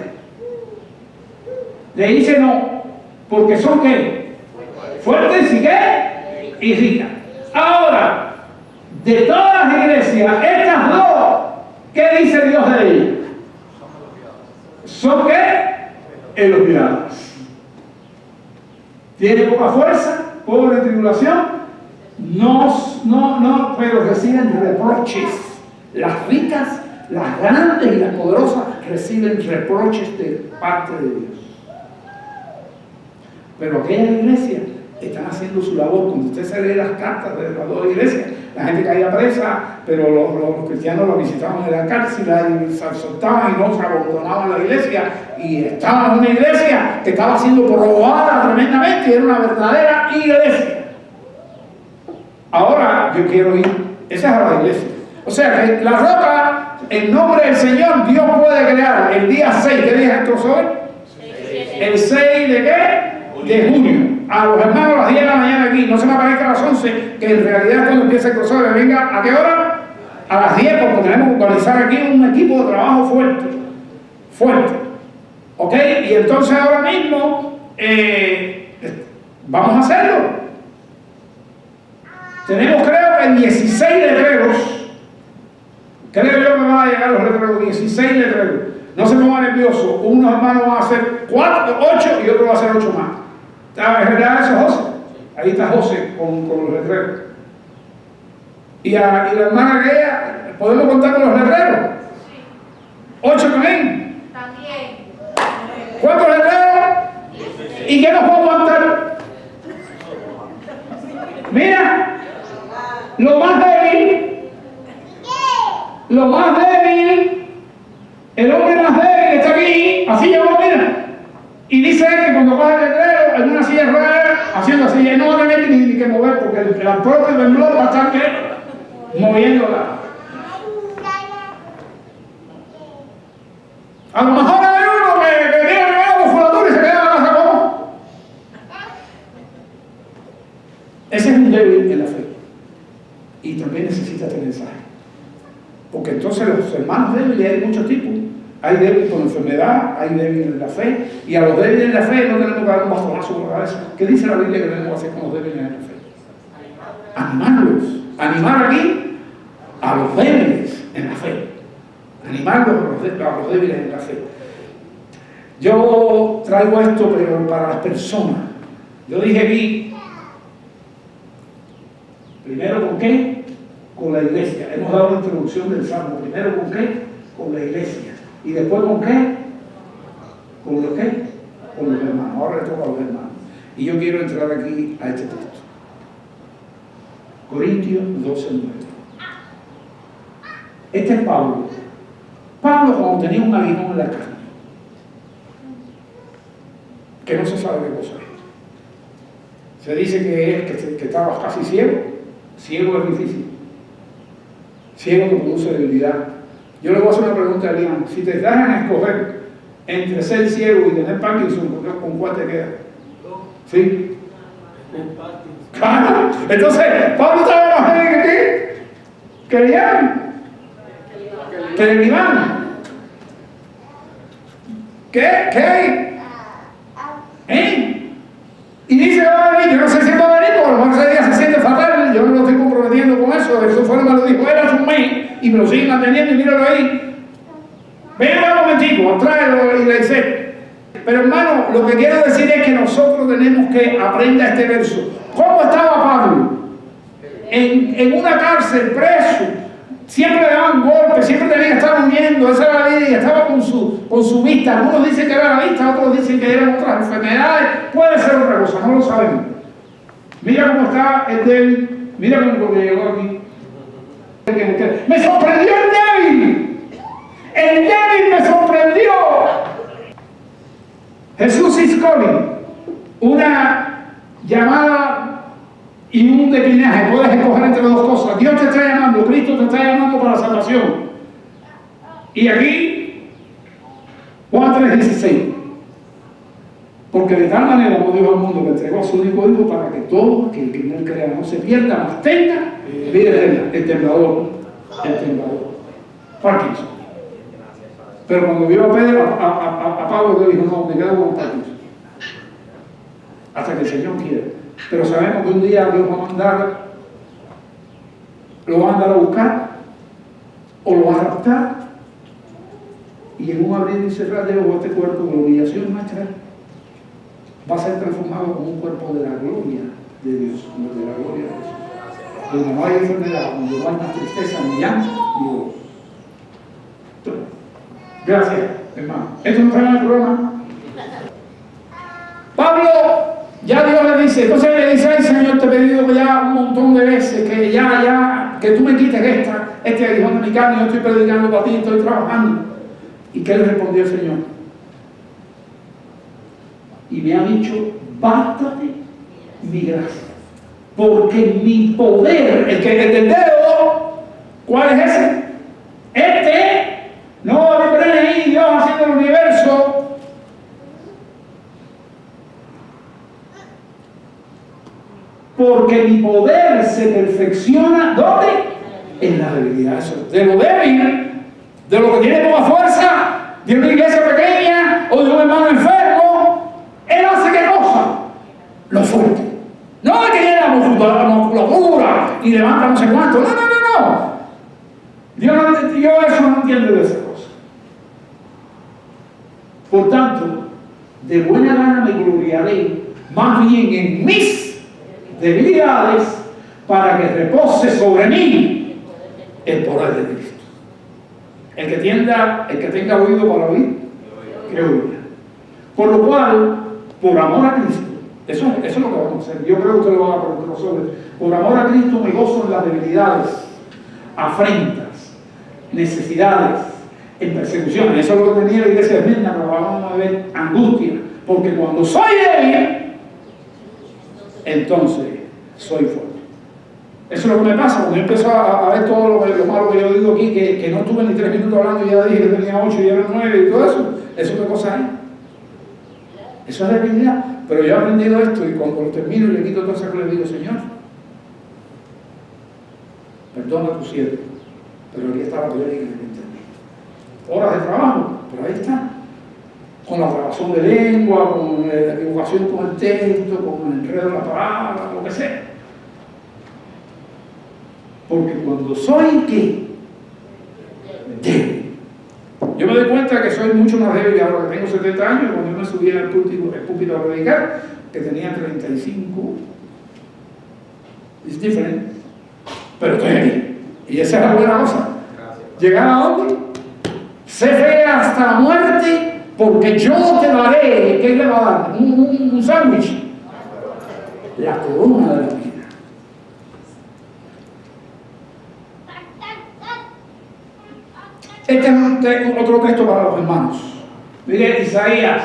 le dicen no, porque son ¿qué? Fuertes y ¿qué? Y ricas. Ahora, de todas las iglesias, estas 2, ¿qué dice Dios de ellas? ¿Son qué? Elogiadas. Tiene poca fuerza, pobre en tribulación, pero reciben reproches. Las ricas, las grandes y las poderosas reciben reproches de parte de Dios. Pero aquellas iglesias están haciendo su labor. Cuando usted se lee las cartas de las 2 iglesias, la gente caía presa, pero los cristianos la visitaban en la cárcel y se soltaban y no se abandonaban la iglesia. Y estaban en una iglesia que estaba siendo probada tremendamente y era una verdadera iglesia. Ahora yo quiero ir, esa es la iglesia. O sea que la roca, en nombre del Señor, Dios puede crear el día 6, ¿qué día es esto hoy? El 6 de qué? De junio. A los hermanos a las 10 de la mañana aquí, no se me aparezca a las 11, que en realidad cuando empieza el crossover, venga, ¿a qué hora? A las 10, porque tenemos que organizar aquí un equipo de trabajo fuerte. ¿Ok? Y entonces ahora mismo vamos a hacerlo. Tenemos creo que 16 letreros. Creo yo que van a llegar los letreros, 16 letreros. No se pongan nerviosos. Unos hermanos van a hacer 4, 8 y otros van a hacer 8 más. ¿Es verdad eso, José? Ahí está José con los letreros. Y la hermana que ella, ¿podemos contar con los letreros? 8 también. ¿Cuántos letreros? ¿Y qué nos podemos contar? Mira, lo más débil, el hombre más débil está aquí, así llegó, mira. Y dice que cuando coge el letrero en una silla de ruedas, haciendo así, no va a tener ni que mover, porque el propio temblor va a estar moviéndola. A lo mejor hay uno que tiene una musculatura y se queda en la casa como. Ese es un débil en la fe. Y también necesita este mensaje. Porque entonces los hermanos débiles hay muchos tipos. Hay débiles con enfermedad, hay débiles en la fe, y a los débiles en la fe no tenemos que dar un bastonazo por la cabeza. ¿Qué dice la Biblia que tenemos que hacer con los débiles en la fe? Animarlos. Animar aquí a los débiles en la fe. Animarlos a los débiles en la fe. Yo traigo esto, pero para las personas. Yo dije aquí, primero con qué? Con la iglesia. Hemos dado la introducción del Salmo. Primero con qué? Con la iglesia. Y después con qué? ¿Con los qué? Con los hermanos. Ahora le toca a los hermanos. Y yo quiero entrar aquí a este texto. Corintios 12:9. Este es Pablo. Pablo cuando tenía un aguijón en la carne, que no se sabe qué cosa es. Se dice que estaba casi ciego. Ciego es difícil. Ciego que produce debilidad. Yo le voy a hacer una pregunta a Elian. Si te dejan escoger entre ser ciego y tener Parkinson, ¿con cuál te queda? ¿Sí? Claro. Entonces, Pablo estaba más débil que qué? Que Elian. Que el Iván. ¿Qué? Y dice, va a venir, yo no sé si va a venir, porque a lo mejor ese día se siente fatal, yo no lo estoy comprometiendo con eso fue lo que me lo dijo él hace un mes, y me lo siguen atendiendo y míralo ahí. Venga un momentico, tráelo y le dice. Pero hermano, lo que quiero decir es que nosotros tenemos que aprender este verso. ¿Cómo estaba Pablo? En una cárcel, preso. Siempre le daban golpes, siempre tenía que estar huyendo, esa era la vida, y estaba con su vista. Algunos dicen que era la vista, otros dicen que eran otras enfermedades, puede ser otra cosa, no lo sabemos. Mira cómo está el débil, mira cómo llegó aquí. Me sorprendió el débil me sorprendió. Jesús is calling, una llamada y un declinaje, puedes escoger entre las dos cosas. Dios te está llamando, Cristo te está llamando para la salvación. Y aquí, Juan 3:16. Porque de tal manera amó Dios al mundo que entregó a su único hijo para que todo aquel que en él crea no se pierda, mas tenga vida eterna. El temblador. Parkinson. Pero cuando vio a Pedro, a Pablo, le dijo, no, me quedo con Parkinson. Hasta que el Señor quiera. Pero sabemos que un día Dios lo va a mandar a buscar, o lo va a raptar, y en un abrir y cerrar de ojos este cuerpo de humillación nuestra va a ser transformado como un cuerpo de la gloria de Dios, de la gloria de Dios. Donde no hay enfermedad, donde no hay más tristeza, ni llanto, ni dolor. Gracias, hermano. Esto no está en el programa. Pablo, ya Dios le dice, entonces le dice, ay Señor, te he pedido ya un montón de veces que tú me quites este aguijón de mi carne, yo estoy predicando para ti, estoy trabajando. ¿Y qué le respondió el Señor? Y me ha dicho, bástate mi gracia, porque mi poder, el del dedo, ¿cuál es ese? No, ven ahí, Dios haciendo el universo. Porque mi poder se perfecciona, ¿dónde? En la debilidad. De lo débil, de lo que tiene poca fuerza, de una iglesia pequeña o de un hermano enfermo, Él hace ¿qué cosa? Lo fuerte. No es que tiene la musculatura y levanta no sé cuánto. No. Yo eso no entiendo de esa cosa. Por tanto, de buena gana me gloriaré más bien en mis debilidades para que repose sobre mí el poder de Cristo. El que tenga oído para oír, que oiga. Por lo cual, por amor a Cristo, eso es lo que vamos a hacer. Yo creo que ustedes lo van a conocer. Por amor a Cristo me gozo en las debilidades, afrentas, necesidades, en persecuciones. Eso es lo que tenía la iglesia de Esmirna, pero vamos a ver angustia. Porque cuando soy débil, entonces soy fuerte. Eso es lo que me pasa cuando yo empiezo a ver todo lo malo que yo digo aquí, que no estuve ni 3 minutos hablando y ya dije que tenía 8 y ya eran 9 y todo eso. ¿Eso qué cosa es? Eso es debilidad. Pero yo he aprendido esto y cuando lo termino y le quito todo eso que le digo, Señor, perdona a tu siervo, pero aquí está la prédica que me entendí. horas de trabajo, pero ahí está. Con la grabación de lengua, con la equivocación con el texto, con el enredo de la palabra, lo que sea. Porque cuando soy ¿qué? Débil. Yo me doy cuenta que soy mucho más débil ahora que tengo 70 años, cuando yo me subí al púlpito a predicar, que tenía 35. Es diferente. Pero estoy aquí. Y esa es la buena cosa. Llegar a dónde? Sé fe hasta la muerte, porque yo te lo haré. ¿Qué le va a dar? Un sándwich. La corona de la vida. Este es otro texto para los hermanos. Mire, Isaías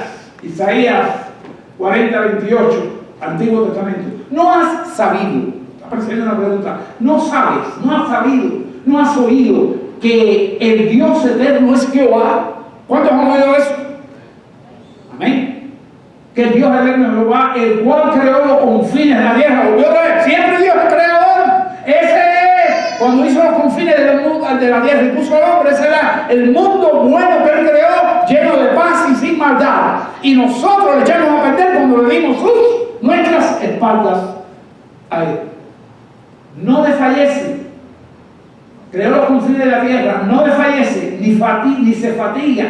40:28, Antiguo Testamento. No has sabido, está apareciendo una pregunta, no sabes, no has sabido, no has oído que el Dios eterno es Jehová. ¿Cuántos han oído eso? Amén. Que el Dios eterno es Jehová, el cual creó los confines de la tierra. Volvió otra vez. Siempre Dios es creador. Ese es, cuando hizo los confines de la tierra y puso al hombre, ese era el mundo bueno que él creó, lleno de paz y sin maldad. Y nosotros le echamos a perder cuando le dimos nuestras espaldas a él. No desfallece. Creó los confines de la tierra, no desfallece, ni se fatiga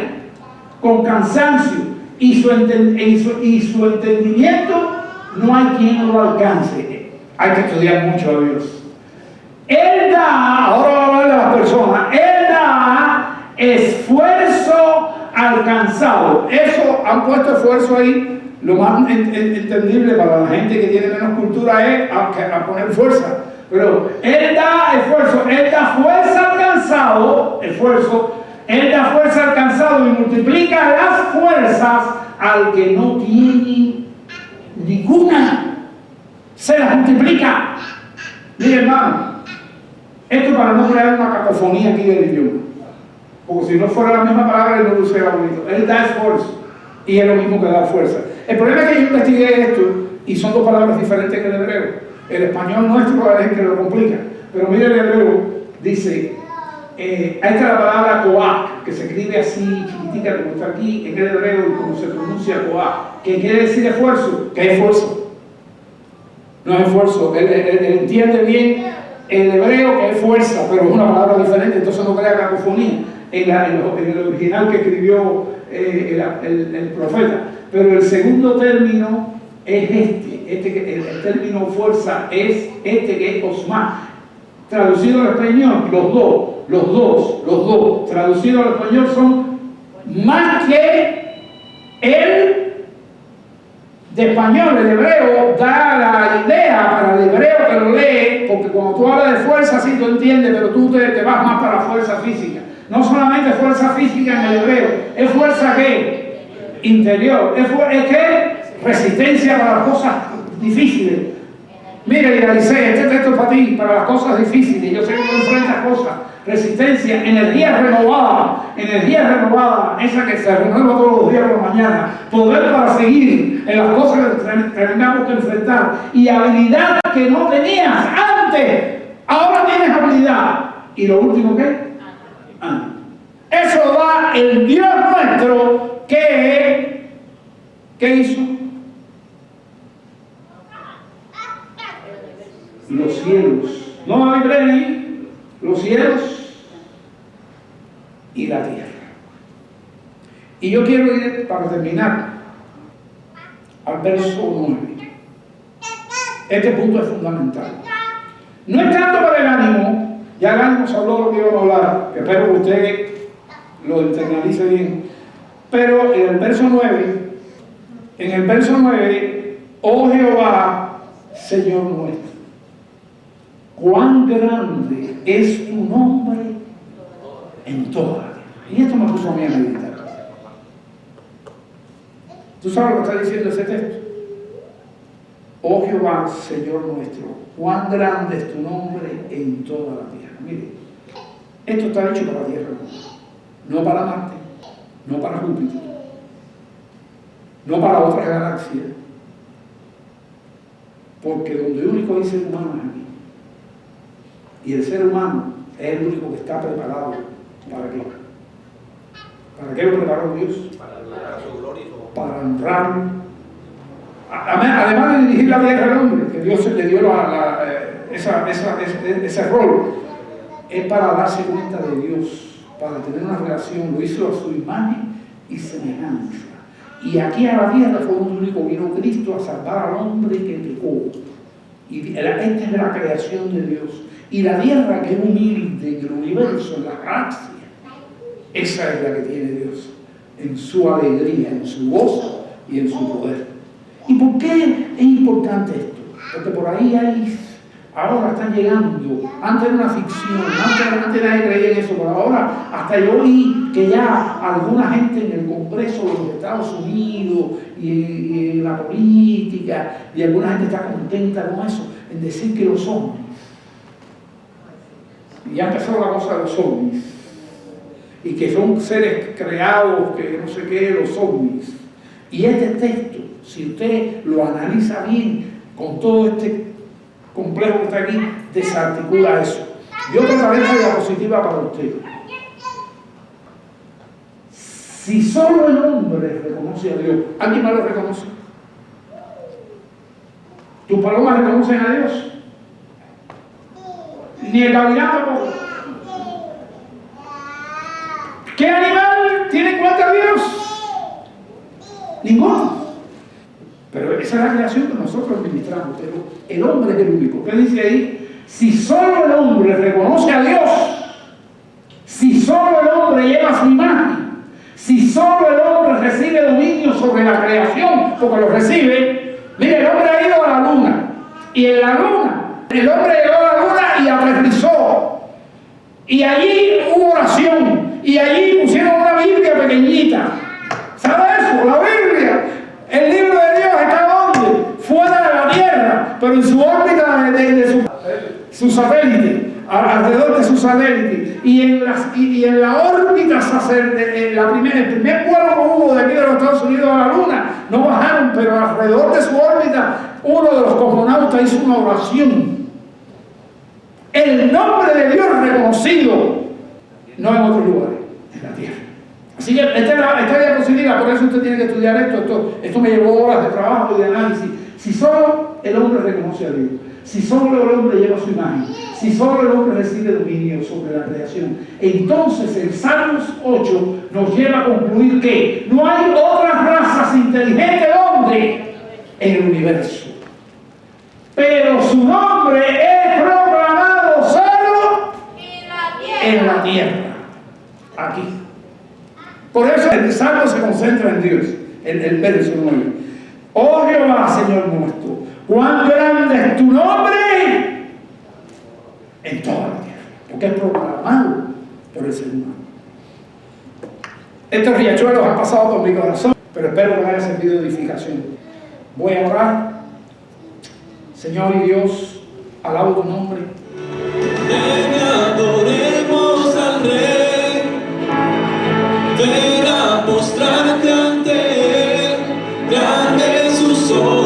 con cansancio, y su entendimiento no hay quien lo alcance. Hay que estudiar mucho a Dios. Él da, ahora vamos a hablar de las personas, Él da esfuerzo alcanzado. Eso, han puesto esfuerzo ahí. Lo más entendible para la gente que tiene menos cultura es a poner fuerza. Pero Él da esfuerzo, Él da fuerza alcanzado, Él da fuerza alcanzado y multiplica las fuerzas al que no tiene ninguna. Se las multiplica. Mire, hermano, esto para no crear una cacofonía aquí del idioma. Porque si no fuera la misma palabra, él no lo hubiera bonito. Él da esfuerzo y es lo mismo que da fuerza. El problema es que yo investigué esto y son dos palabras diferentes que el hebreo. El español nuestro es el que lo complica. Pero mire el hebreo, dice, ahí está la palabra koach, que se escribe así, chiquitica, como está aquí, en el hebreo, y como se pronuncia koach, que quiere decir esfuerzo, que es esfuerzo. No es esfuerzo, él entiende bien el hebreo que es fuerza, pero es una palabra diferente, entonces no crea cacofonía en el original que escribió el profeta. Pero el segundo término es el término fuerza es que es osma. Traducido al español, los dos, traducido al español son más que el de español. El hebreo da la idea para el hebreo que lo lee, porque cuando tú hablas de fuerza, sí tú entiendes, pero tú te vas más para la fuerza física. No solamente fuerza física en el hebreo, es fuerza que interior, es que resistencia para las cosas difíciles. Mire, Eliseo, este texto es para ti, para las cosas difíciles. Yo sé que tú enfrentas cosas. Resistencia, energía renovada, esa que se renueva todos los días por la mañana. Poder para seguir en las cosas que tengamos que enfrentar. Y habilidad que no tenías antes, ahora tienes habilidad. Y lo último, ¿qué? Eso da el Dios nuestro que hizo los cielos, no hay rey, los cielos y la tierra. Y yo quiero ir, para terminar, al verso 9. Este punto es fundamental. No es tanto para el ánimo, ya el ánimo se habló lo que íbamos a hablar, que espero que usted lo internalice bien. Pero en el verso 9, oh Jehová, Señor nuestro, cuán grande es tu nombre en toda la tierra. Y esto me puso a mí a meditar. ¿Tú sabes lo que está diciendo ese texto? Oh Jehová, Señor nuestro, cuán grande es tu nombre en toda la tierra. Mire, esto está hecho para la tierra, no para Marte, no para Júpiter, no para otras galaxias, porque donde único hay ser humano es aquí. Y el ser humano es el único que está preparado para qué. ¿Para qué lo preparó Dios? Para su gloria y su honor. Para honrar. Además de dirigir la tierra al hombre, que Dios le dio ese rol, es para darse cuenta de Dios, para tener una relación. Lo hizo a su imagen y semejanza. Y aquí a la tierra fue donde único vino Cristo a salvar al hombre que pecó. Y esta es la creación de Dios. Y la tierra que es humilde en el universo, en la galaxia, esa es la que tiene Dios, en su alegría, en su gozo y en su poder. ¿Y por qué es importante esto? Porque por ahí ahora están llegando, antes era una ficción, antes nadie creía en eso, pero ahora hasta yo vi que ya alguna gente en el Congreso de los Estados Unidos y en la política, y alguna gente está contenta con eso, en decir que los ovnis, y ya empezó la cosa de los ovnis, y que son seres creados, que no sé qué, los ovnis. Y este texto, si usted lo analiza bien, con todo este complejo que está aquí, desarticula eso. Yo trataré esta diapositiva para usted. Si solo el hombre reconoce a Dios, ¿alguien más lo reconoce? ¿Tus palomas reconocen a Dios? Ni el gavilán tampoco. ¿Qué animal tiene en cuenta a Dios? Ninguno. Pero esa es la creación que nosotros administramos, pero el hombre es el único. ¿Qué dice ahí? Si solo el hombre reconoce a Dios, si solo el hombre lleva su imagen, si solo el hombre recibe dominio sobre la creación, porque lo recibe, mire, el hombre ha ido a la luna, y en la luna, el hombre llegó a la luna y aterrizó, y allí hubo oración, y allí pusieron una Biblia pequeñita. ¿Sabe eso? La Biblia. El libro de Dios está ¿dónde? Fuera de la tierra, pero en su órbita de su satélite, alrededor de su satélite. Y en la órbita, el primer vuelo que hubo de aquí de los Estados Unidos a la Luna, no bajaron, pero alrededor de su órbita, uno de los cosmonautas hizo una oración. El nombre de Dios reconocido, no en otros lugares, en la tierra. Así que esta diapositiva, por eso usted tiene que estudiar esto me llevó horas de trabajo y de análisis. Si solo el hombre reconoce a Dios, si solo el hombre lleva su imagen, si solo el hombre recibe dominio sobre la creación, entonces el Salmos 8 nos lleva a concluir que no hay otras razas inteligentes de hombre en el universo. Pero su nombre es proclamado solo en la tierra. Aquí. Por eso el Salmo se concentra en Dios, en el verso 9. Oh Jehová, Señor nuestro, cuán grande es tu nombre en toda la tierra, porque es proclamado por el ser humano. Estos riachuelos han pasado por mi corazón, pero espero que me haya servido de edificación. Voy a orar. Señor y Dios, alabo tu nombre. Ven, adoremos al Rey. Ven a postrarte ante Él, grande es su sol.